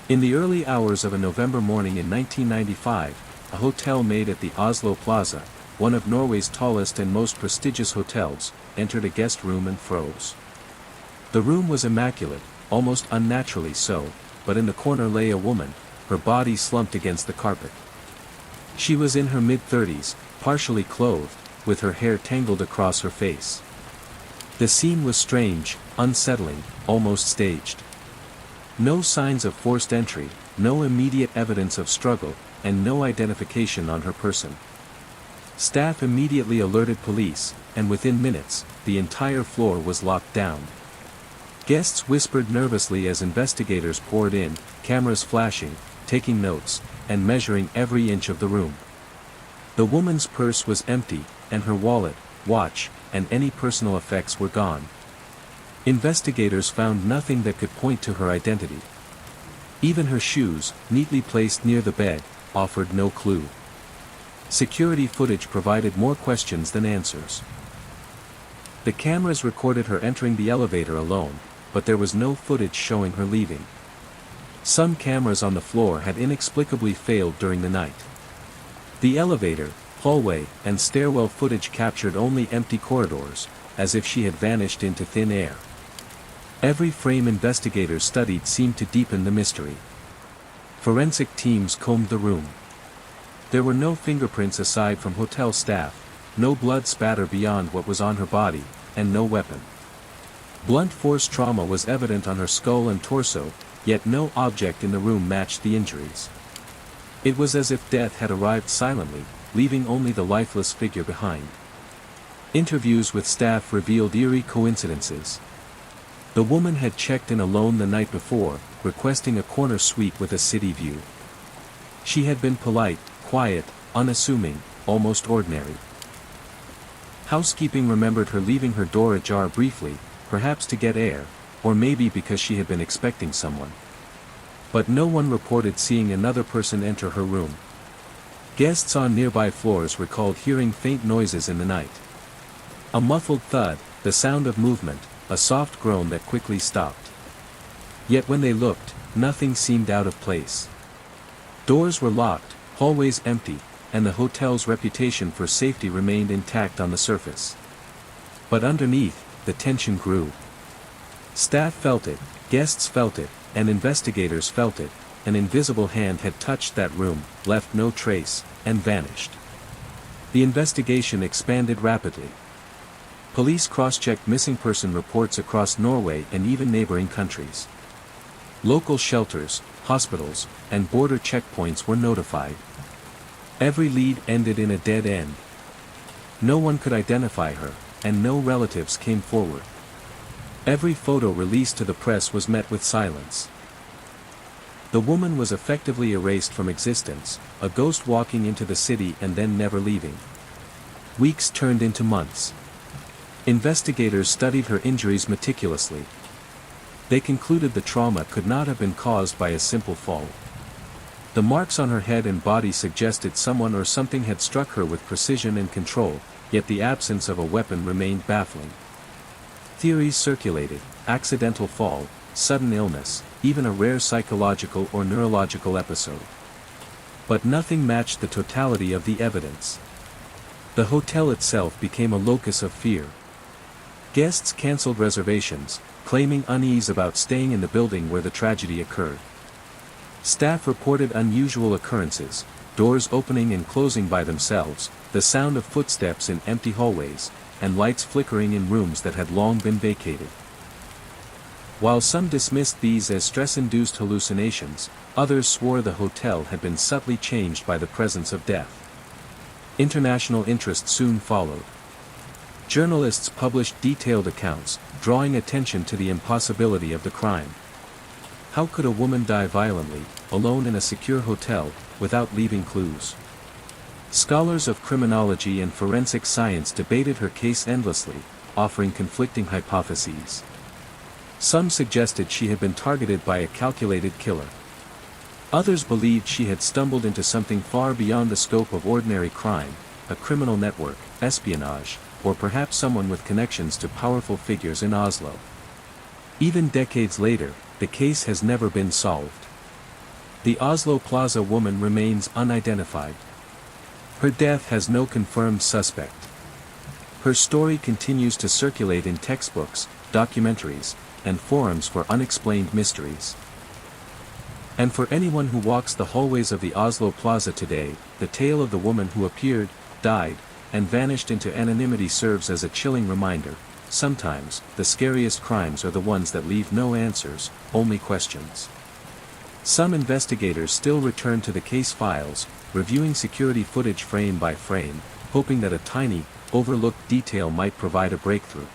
In the early hours of a November morning in 1995, a hotel maid at the Oslo Plaza, one of Norway's tallest and most prestigious hotels, entered a guest room and froze. The room was immaculate, almost unnaturally so, but in the corner lay a woman, her body slumped against the carpet. She was in her mid-30s, partially clothed, with her hair tangled across her face. The scene was strange, unsettling, almost staged. No signs of forced entry, no immediate evidence of struggle, and no identification on her person. Staff immediately alerted police, and within minutes, the entire floor was locked down. Guests whispered nervously as investigators poured in, cameras flashing, taking notes, and measuring every inch of the room. The woman's purse was empty, and her wallet, watch, and any personal effects were gone. Investigators found nothing that could point to her identity. Even her shoes, neatly placed near the bed, offered no clue. Security footage provided more questions than answers. The cameras recorded her entering the elevator alone, but there was no footage showing her leaving. Some cameras on the floor had inexplicably failed during the night. The elevator, hallway, and stairwell footage captured only empty corridors, as if she had vanished into thin air. Every frame investigators studied seemed to deepen the mystery. Forensic teams combed the room. There were no fingerprints aside from hotel staff, no blood spatter beyond what was on her body, and no weapon. Blunt force trauma was evident on her skull and torso, yet no object in the room matched the injuries. It was as if death had arrived silently, leaving only the lifeless figure behind. Interviews with staff revealed eerie coincidences. The woman had checked in alone the night before, requesting a corner suite with a city view. She had been polite, quiet, unassuming, almost ordinary. Housekeeping remembered her leaving her door ajar briefly, perhaps to get air, or maybe because she had been expecting someone. But no one reported seeing another person enter her room. Guests on nearby floors recalled hearing faint noises in the night. A muffled thud, the sound of movement, a soft groan that quickly stopped. Yet when they looked, nothing seemed out of place. Doors were locked, hallways empty, and the hotel's reputation for safety remained intact on the surface. But underneath, the tension grew. Staff felt it, guests felt it, and investigators felt it. An invisible hand had touched that room, left no trace, and vanished. The investigation expanded rapidly. Police cross-checked missing person reports across Norway and even neighboring countries. Local shelters, hospitals, and border checkpoints were notified. Every lead ended in a dead end. No one could identify her, and no relatives came forward. Every photo released to the press was met with silence. The woman was effectively erased from existence, a ghost walking into the city and then never leaving. Weeks turned into months. Investigators studied her injuries meticulously. They concluded the trauma could not have been caused by a simple fall. The marks on her head and body suggested someone or something had struck her with precision and control, yet the absence of a weapon remained baffling. Theories circulated: accidental fall, sudden illness, even a rare psychological or neurological episode. But nothing matched the totality of the evidence. The hotel itself became a locus of fear. Guests canceled reservations, claiming unease about staying in the building where the tragedy occurred. Staff reported unusual occurrences, doors opening and closing by themselves, the sound of footsteps in empty hallways, and lights flickering in rooms that had long been vacated. While some dismissed these as stress-induced hallucinations, others swore the hotel had been subtly changed by the presence of death. International interest soon followed. Journalists published detailed accounts, drawing attention to the impossibility of the crime. How could a woman die violently, alone in a secure hotel, without leaving clues? Scholars of criminology and forensic science debated her case endlessly, offering conflicting hypotheses. Some suggested she had been targeted by a calculated killer. Others believed she had stumbled into something far beyond the scope of ordinary crime, a criminal network, espionage, or perhaps someone with connections to powerful figures in Oslo. Even decades later, the case has never been solved. The Oslo Plaza woman remains unidentified. Her death has no confirmed suspect. Her story continues to circulate in textbooks, documentaries, and forums for unexplained mysteries. And for anyone who walks the hallways of the Oslo Plaza today, the tale of the woman who appeared, died, and vanished into anonymity serves as a chilling reminder. Sometimes, the scariest crimes are the ones that leave no answers, only questions. Some investigators still return to the case files, reviewing security footage frame by frame, hoping that a tiny, overlooked detail might provide a breakthrough.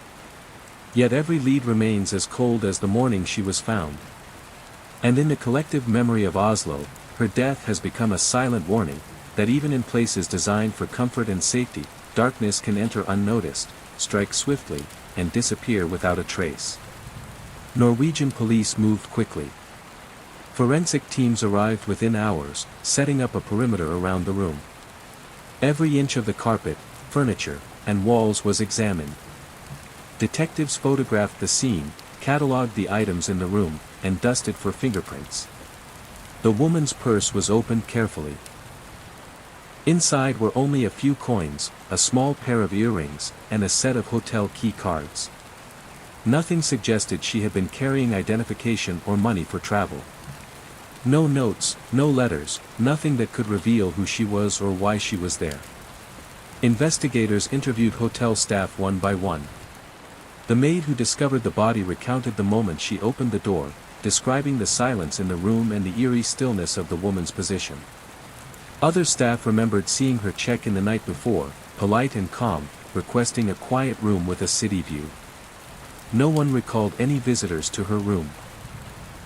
Yet every lead remains as cold as the morning she was found. And in the collective memory of Oslo, her death has become a silent warning, that even in places designed for comfort and safety, darkness can enter unnoticed, strike swiftly, and disappear without a trace. Norwegian police moved quickly. Forensic teams arrived within hours, setting up a perimeter around the room. Every inch of the carpet, furniture, and walls was examined. Detectives photographed the scene, catalogued the items in the room, and dusted for fingerprints. The woman's purse was opened carefully. Inside were only a few coins, a small pair of earrings, and a set of hotel key cards. Nothing suggested she had been carrying identification or money for travel. No notes, no letters, nothing that could reveal who she was or why she was there. Investigators interviewed hotel staff one by one. The maid who discovered the body recounted the moment she opened the door, describing the silence in the room and the eerie stillness of the woman's position. Other staff remembered seeing her check in the night before, polite and calm, requesting a quiet room with a city view. No one recalled any visitors to her room.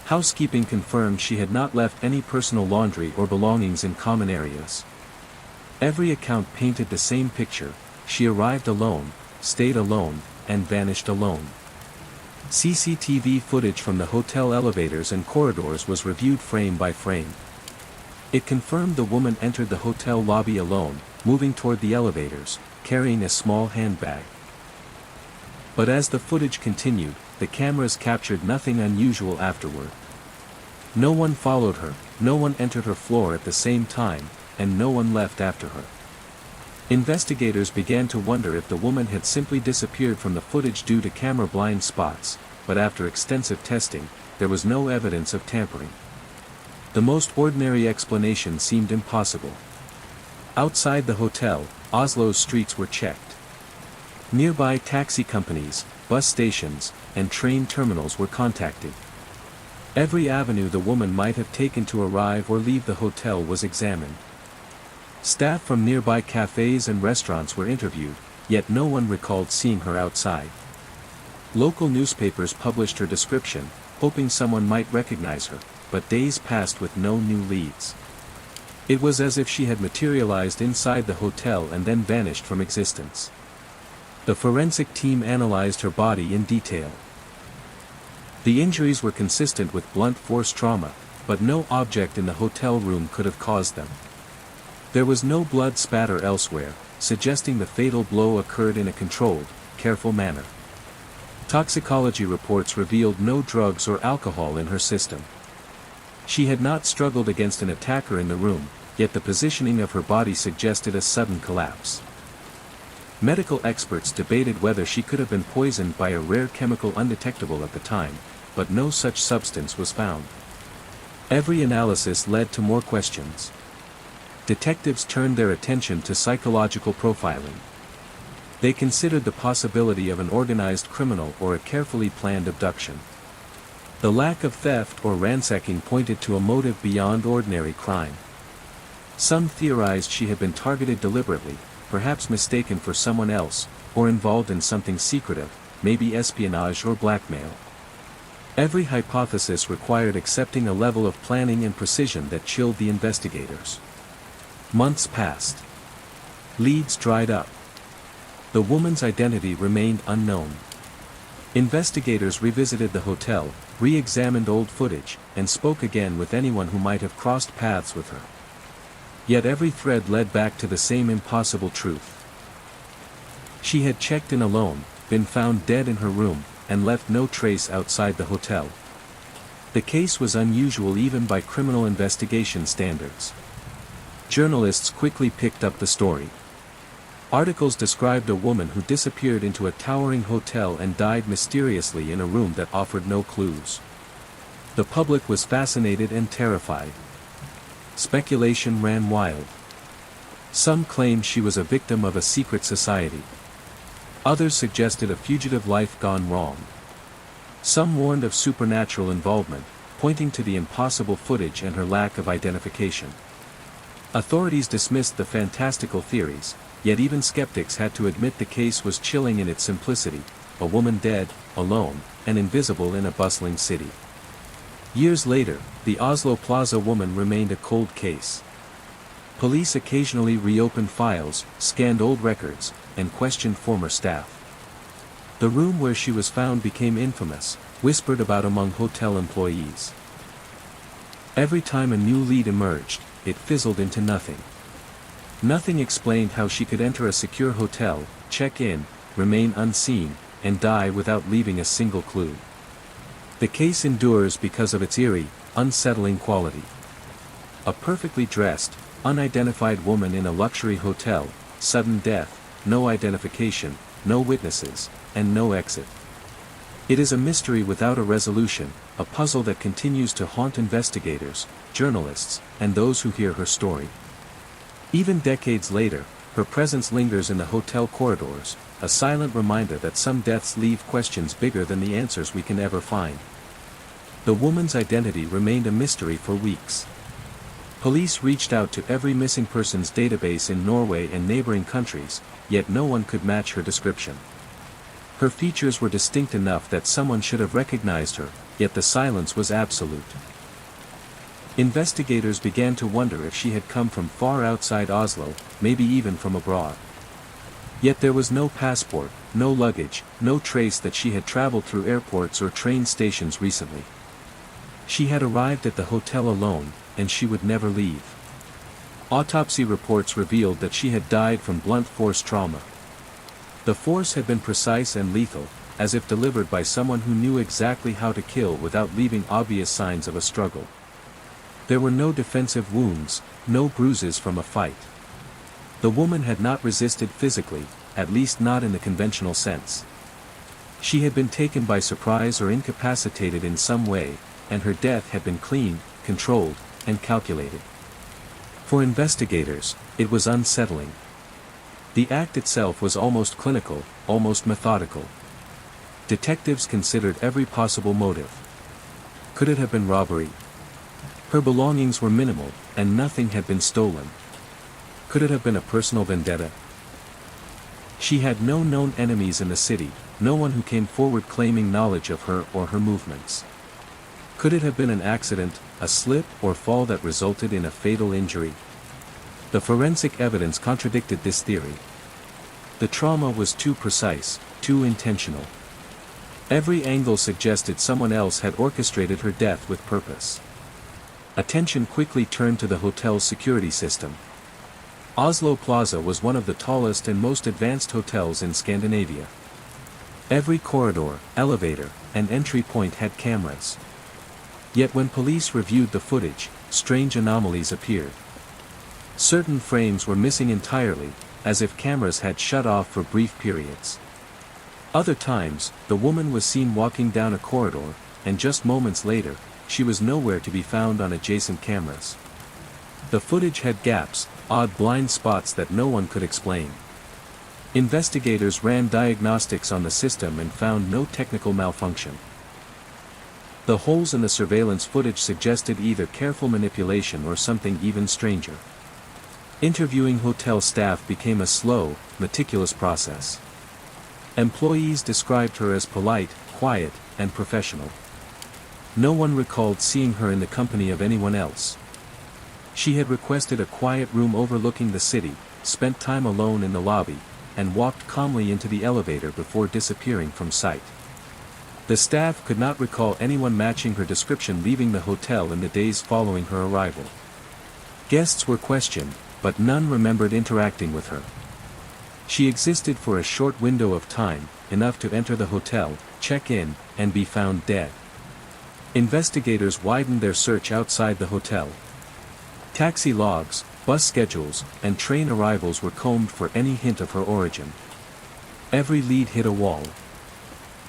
Housekeeping confirmed she had not left any personal laundry or belongings in common areas. Every account painted the same picture: she arrived alone, stayed alone, and vanished alone. CCTV footage from the hotel elevators and corridors was reviewed frame by frame. It confirmed the woman entered the hotel lobby alone, moving toward the elevators, carrying a small handbag. But as the footage continued, the cameras captured nothing unusual afterward. No one followed her, no one entered her floor at the same time, and no one left after her. Investigators began to wonder if the woman had simply disappeared from the footage due to camera blind spots, but after extensive testing, there was no evidence of tampering. The most ordinary explanation seemed impossible. Outside the hotel, Oslo's streets were checked. Nearby taxi companies, bus stations, and train terminals were contacted. Every avenue the woman might have taken to arrive or leave the hotel was examined. Staff from nearby cafes and restaurants were interviewed, yet no one recalled seeing her outside. Local newspapers published her description, hoping someone might recognize her, but days passed with no new leads. It was as if she had materialized inside the hotel and then vanished from existence. The forensic team analyzed her body in detail. The injuries were consistent with blunt force trauma, but no object in the hotel room could have caused them. There was no blood spatter elsewhere, suggesting the fatal blow occurred in a controlled, careful manner. Toxicology reports revealed no drugs or alcohol in her system. She had not struggled against an attacker in the room, yet the positioning of her body suggested a sudden collapse. Medical experts debated whether she could have been poisoned by a rare chemical undetectable at the time, but no such substance was found. Every analysis led to more questions. Detectives turned their attention to psychological profiling. They considered the possibility of an organized criminal or a carefully planned abduction. The lack of theft or ransacking pointed to a motive beyond ordinary crime. Some theorized she had been targeted deliberately, perhaps mistaken for someone else, or involved in something secretive, maybe espionage or blackmail. Every hypothesis required accepting a level of planning and precision that chilled the investigators. Months passed. Leads dried up. The woman's identity remained unknown. Investigators revisited the hotel, re-examined old footage, and spoke again with anyone who might have crossed paths with her. Yet every thread led back to the same impossible truth. She had checked in alone, been found dead in her room, and left no trace outside the hotel. The case was unusual even by criminal investigation standards. Journalists quickly picked up the story. Articles described a woman who disappeared into a towering hotel and died mysteriously in a room that offered no clues. The public was fascinated and terrified. Speculation ran wild. Some claimed she was a victim of a secret society. Others suggested a fugitive life gone wrong. Some warned of supernatural involvement, pointing to the impossible footage and her lack of identification. Authorities dismissed the fantastical theories, yet even skeptics had to admit the case was chilling in its simplicity: a woman dead, alone, and invisible in a bustling city. Years later, the Oslo Plaza woman remained a cold case. Police occasionally reopened files, scanned old records, and questioned former staff. The room where she was found became infamous, whispered about among hotel employees. Every time a new lead emerged, it fizzled into nothing. Nothing explained how she could enter a secure hotel, check in, remain unseen, and die without leaving a single clue. The case endures because of its eerie, unsettling quality. A perfectly dressed, unidentified woman in a luxury hotel, sudden death, no identification, no witnesses, and no exit. It is a mystery without a resolution, a puzzle that continues to haunt investigators, journalists, and those who hear her story. Even decades later, her presence lingers in the hotel corridors, a silent reminder that some deaths leave questions bigger than the answers we can ever find. The woman's identity remained a mystery for weeks. Police reached out to every missing persons database in Norway and neighboring countries, yet no one could match her description. Her features were distinct enough that someone should have recognized her, yet the silence was absolute. Investigators began to wonder if she had come from far outside Oslo, maybe even from abroad. Yet there was no passport, no luggage, no trace that she had traveled through airports or train stations recently. She had arrived at the hotel alone, and she would never leave. Autopsy reports revealed that she had died from blunt force trauma. The force had been precise and lethal, as if delivered by someone who knew exactly how to kill without leaving obvious signs of a struggle. There were no defensive wounds, no bruises from a fight. The woman had not resisted physically, at least not in the conventional sense. She had been taken by surprise or incapacitated in some way, and her death had been clean, controlled, and calculated. For investigators, it was unsettling. The act itself was almost clinical, almost methodical. Detectives considered every possible motive. Could it have been robbery? Her belongings were minimal, and nothing had been stolen. Could it have been a personal vendetta? She had no known enemies in the city, no one who came forward claiming knowledge of her or her movements. Could it have been an accident, a slip or fall that resulted in a fatal injury? The forensic evidence contradicted this theory. The trauma was too precise, too intentional. Every angle suggested someone else had orchestrated her death with purpose. Attention quickly turned to the hotel's security system. Oslo Plaza was one of the tallest and most advanced hotels in Scandinavia. Every corridor, elevator, and entry point had cameras. Yet when police reviewed the footage, strange anomalies appeared. Certain frames were missing entirely, as if cameras had shut off for brief periods. Other times, the woman was seen walking down a corridor, and just moments later, she was nowhere to be found on adjacent cameras. The footage had gaps, odd blind spots that no one could explain. Investigators ran diagnostics on the system and found no technical malfunction. The holes in the surveillance footage suggested either careful manipulation or something even stranger. Interviewing hotel staff became a slow, meticulous process. Employees described her as polite, quiet, and professional. No one recalled seeing her in the company of anyone else. She had requested a quiet room overlooking the city, spent time alone in the lobby, and walked calmly into the elevator before disappearing from sight. The staff could not recall anyone matching her description leaving the hotel in the days following her arrival. Guests were questioned, but none remembered interacting with her. She existed for a short window of time, enough to enter the hotel, check in, and be found dead. Investigators widened their search outside the hotel. Taxi logs, bus schedules, and train arrivals were combed for any hint of her origin. Every lead hit a wall.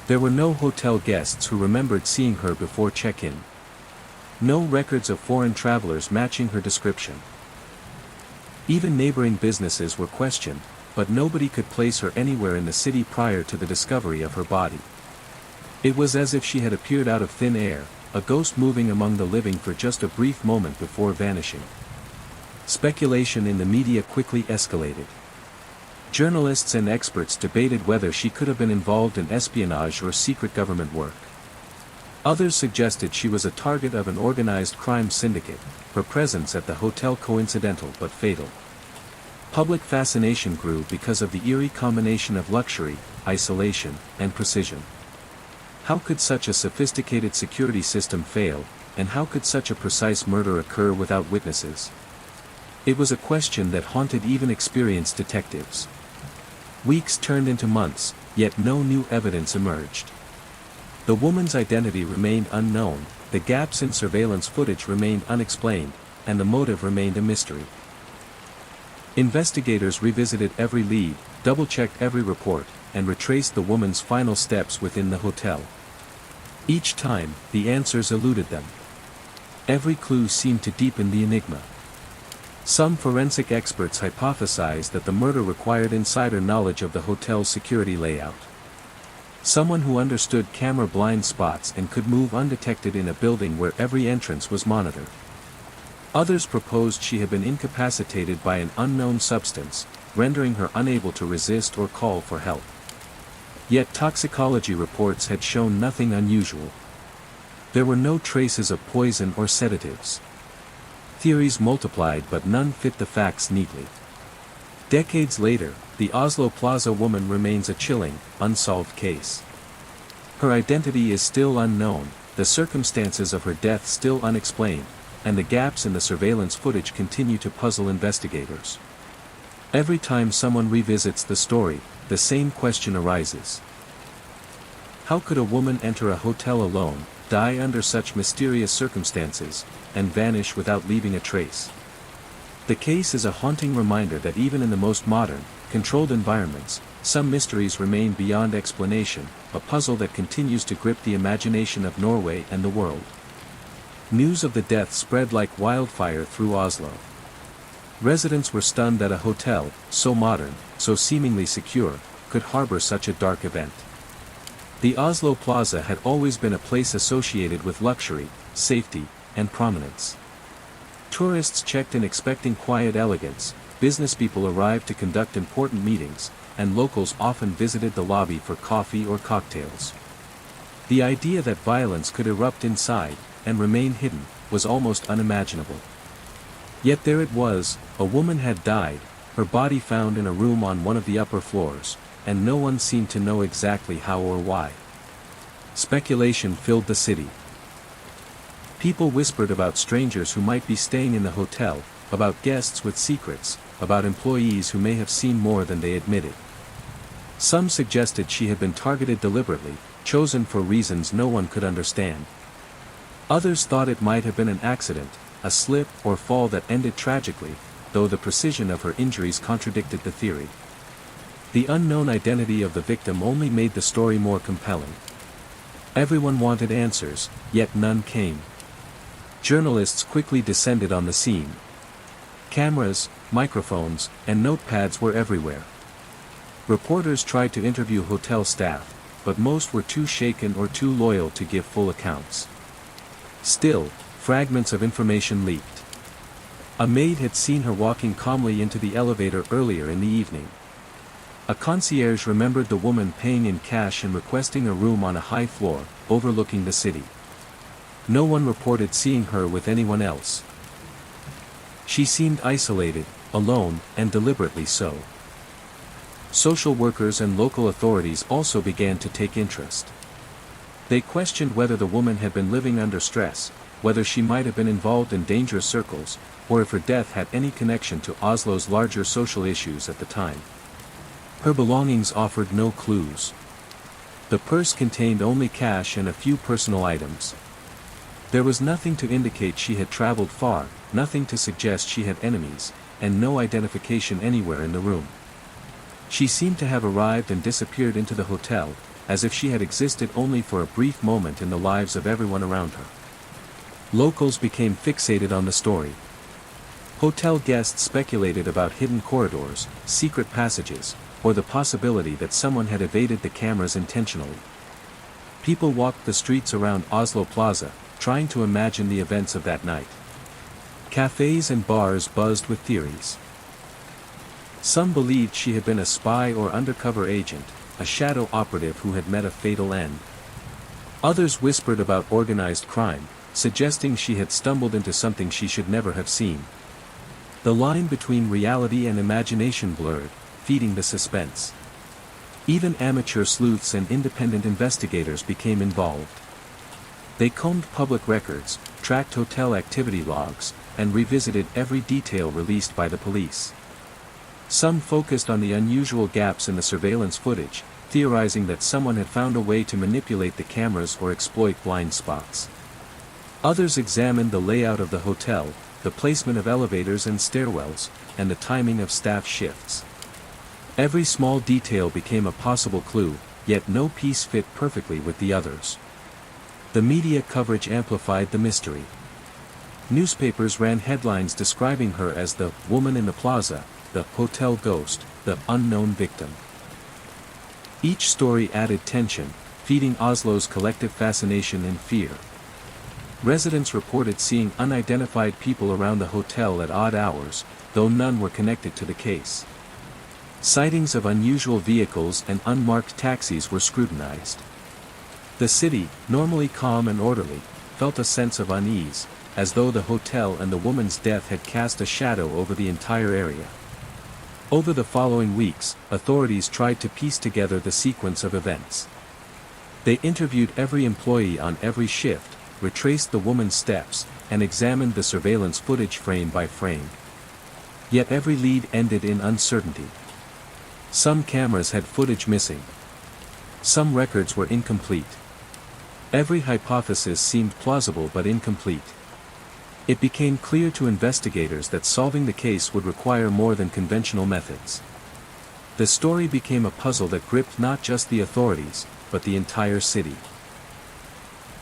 There were no hotel guests who remembered seeing her before check-in. No records of foreign travelers matching her description. Even neighboring businesses were questioned, but nobody could place her anywhere in the city prior to the discovery of her body. It was as if she had appeared out of thin air, a ghost moving among the living for just a brief moment before vanishing. Speculation in the media quickly escalated. Journalists and experts debated whether she could have been involved in espionage or secret government work. Others suggested she was a target of an organized crime syndicate, her presence at the hotel coincidental but fatal. Public fascination grew because of the eerie combination of luxury, isolation, and precision. How could such a sophisticated security system fail, and how could such a precise murder occur without witnesses? It was a question that haunted even experienced detectives. Weeks turned into months, yet no new evidence emerged. The woman's identity remained unknown, the gaps in surveillance footage remained unexplained, and the motive remained a mystery. Investigators revisited every lead, double-checked every report, and retraced the woman's final steps within the hotel. Each time, the answers eluded them. Every clue seemed to deepen the enigma. Some forensic experts hypothesized that the murder required insider knowledge of the hotel's security layout. Someone who understood camera blind spots and could move undetected in a building where every entrance was monitored. Others proposed she had been incapacitated by an unknown substance, rendering her unable to resist or call for help. Yet toxicology reports had shown nothing unusual. There were no traces of poison or sedatives. Theories multiplied but none fit the facts neatly. Decades later, the Oslo Plaza woman remains a chilling, unsolved case. Her identity is still unknown, the circumstances of her death still unexplained, and the gaps in the surveillance footage continue to puzzle investigators. Every time someone revisits the story, the same question arises. How could a woman enter a hotel alone, die under such mysterious circumstances, and vanish without leaving a trace? The case is a haunting reminder that even in the most modern, controlled environments, some mysteries remain beyond explanation, a puzzle that continues to grip the imagination of Norway and the world. News of the death spread like wildfire through Oslo. Residents were stunned that a hotel, so modern, so seemingly secure, could harbor such a dark event. The Oslo Plaza had always been a place associated with luxury, safety, and prominence. Tourists checked in expecting quiet elegance, businesspeople arrived to conduct important meetings, and locals often visited the lobby for coffee or cocktails. The idea that violence could erupt inside, and remain hidden, was almost unimaginable. Yet there it was, a woman had died, her body found in a room on one of the upper floors, and no one seemed to know exactly how or why. Speculation filled the city. People whispered about strangers who might be staying in the hotel, about guests with secrets, about employees who may have seen more than they admitted. Some suggested she had been targeted deliberately, chosen for reasons no one could understand. Others thought it might have been an accident, a slip or fall that ended tragically, though the precision of her injuries contradicted the theory. The unknown identity of the victim only made the story more compelling. Everyone wanted answers, yet none came. Journalists quickly descended on the scene. Cameras, microphones, and notepads were everywhere. Reporters tried to interview hotel staff, but most were too shaken or too loyal to give full accounts. Still, fragments of information leaked. A maid had seen her walking calmly into the elevator earlier in the evening. A concierge remembered the woman paying in cash and requesting a room on a high floor, overlooking the city. No one reported seeing her with anyone else. She seemed isolated, alone, and deliberately so. Social workers and local authorities also began to take interest. They questioned whether the woman had been living under stress, whether she might have been involved in dangerous circles, or if her death had any connection to Oslo's larger social issues at the time. Her belongings offered no clues. The purse contained only cash and a few personal items. There was nothing to indicate she had traveled far, nothing to suggest she had enemies, and no identification anywhere in the room. She seemed to have arrived and disappeared into the hotel, as if she had existed only for a brief moment in the lives of everyone around her. Locals became fixated on the story. Hotel guests speculated about hidden corridors, secret passages, or the possibility that someone had evaded the cameras intentionally. People walked the streets around Oslo Plaza, trying to imagine the events of that night. Cafes and bars buzzed with theories. Some believed she had been a spy or undercover agent, a shadow operative who had met a fatal end. Others whispered about organized crime, suggesting she had stumbled into something she should never have seen. The line between reality and imagination blurred, feeding the suspense. Even amateur sleuths and independent investigators became involved. They combed public records, tracked hotel activity logs, and revisited every detail released by the police. Some focused on the unusual gaps in the surveillance footage, theorizing that someone had found a way to manipulate the cameras or exploit blind spots. Others examined the layout of the hotel, the placement of elevators and stairwells, and the timing of staff shifts. Every small detail became a possible clue, yet no piece fit perfectly with the others. The media coverage amplified the mystery. Newspapers ran headlines describing her as the woman in the plaza, the hotel ghost, the unknown victim. Each story added tension, feeding Oslo's collective fascination and fear. Residents reported seeing unidentified people around the hotel at odd hours, though none were connected to the case. Sightings of unusual vehicles and unmarked taxis were scrutinized. The city, normally calm and orderly, felt a sense of unease, as though the hotel and the woman's death had cast a shadow over the entire area. Over the following weeks, authorities tried to piece together the sequence of events. They interviewed every employee on every shift, retraced the woman's steps, and examined the surveillance footage frame by frame. Yet every lead ended in uncertainty. Some cameras had footage missing. Some records were incomplete. Every hypothesis seemed plausible but incomplete. It became clear to investigators that solving the case would require more than conventional methods. The story became a puzzle that gripped not just the authorities, but the entire city.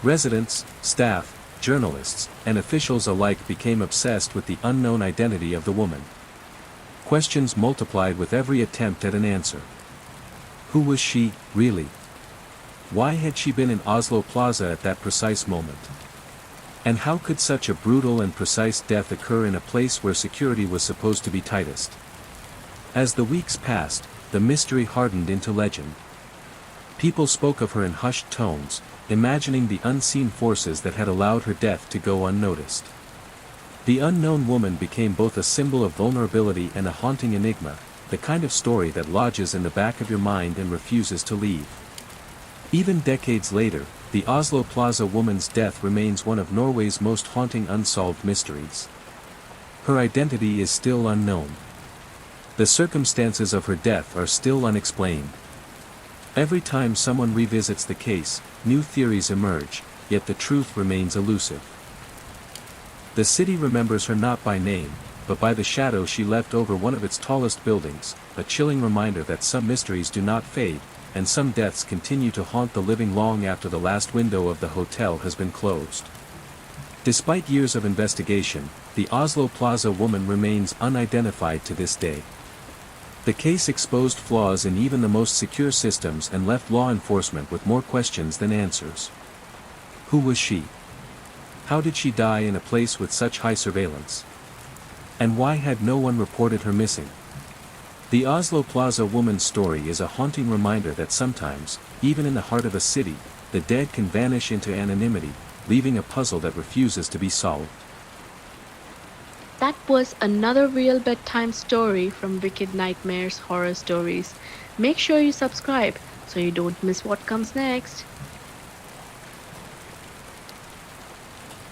Residents, staff, journalists, and officials alike became obsessed with the unknown identity of the woman. Questions multiplied with every attempt at an answer. Who was she, really? Why had she been in Oslo Plaza at that precise moment? And how could such a brutal and precise death occur in a place where security was supposed to be tightest? As the weeks passed, the mystery hardened into legend. People spoke of her in hushed tones, imagining the unseen forces that had allowed her death to go unnoticed. The unknown woman became both a symbol of vulnerability and a haunting enigma, the kind of story that lodges in the back of your mind and refuses to leave. Even decades later, the Oslo Plaza woman's death remains one of Norway's most haunting unsolved mysteries. Her identity is still unknown. The circumstances of her death are still unexplained. Every time someone revisits the case, new theories emerge, yet the truth remains elusive. The city remembers her not by name, but by the shadow she left over one of its tallest buildings, a chilling reminder that some mysteries do not fade, and some deaths continue to haunt the living long after the last window of the hotel has been closed. Despite years of investigation, the Oslo Plaza woman remains unidentified to this day. The case exposed flaws in even the most secure systems and left law enforcement with more questions than answers. Who was she? How did she die in a place with such high surveillance? And why had no one reported her missing? The Oslo Plaza woman's story is a haunting reminder that sometimes, even in the heart of a city, the dead can vanish into anonymity, leaving a puzzle that refuses to be solved. That was another real bedtime story from Wicked Nightmares Horror Stories. Make sure you subscribe so you don't miss what comes next.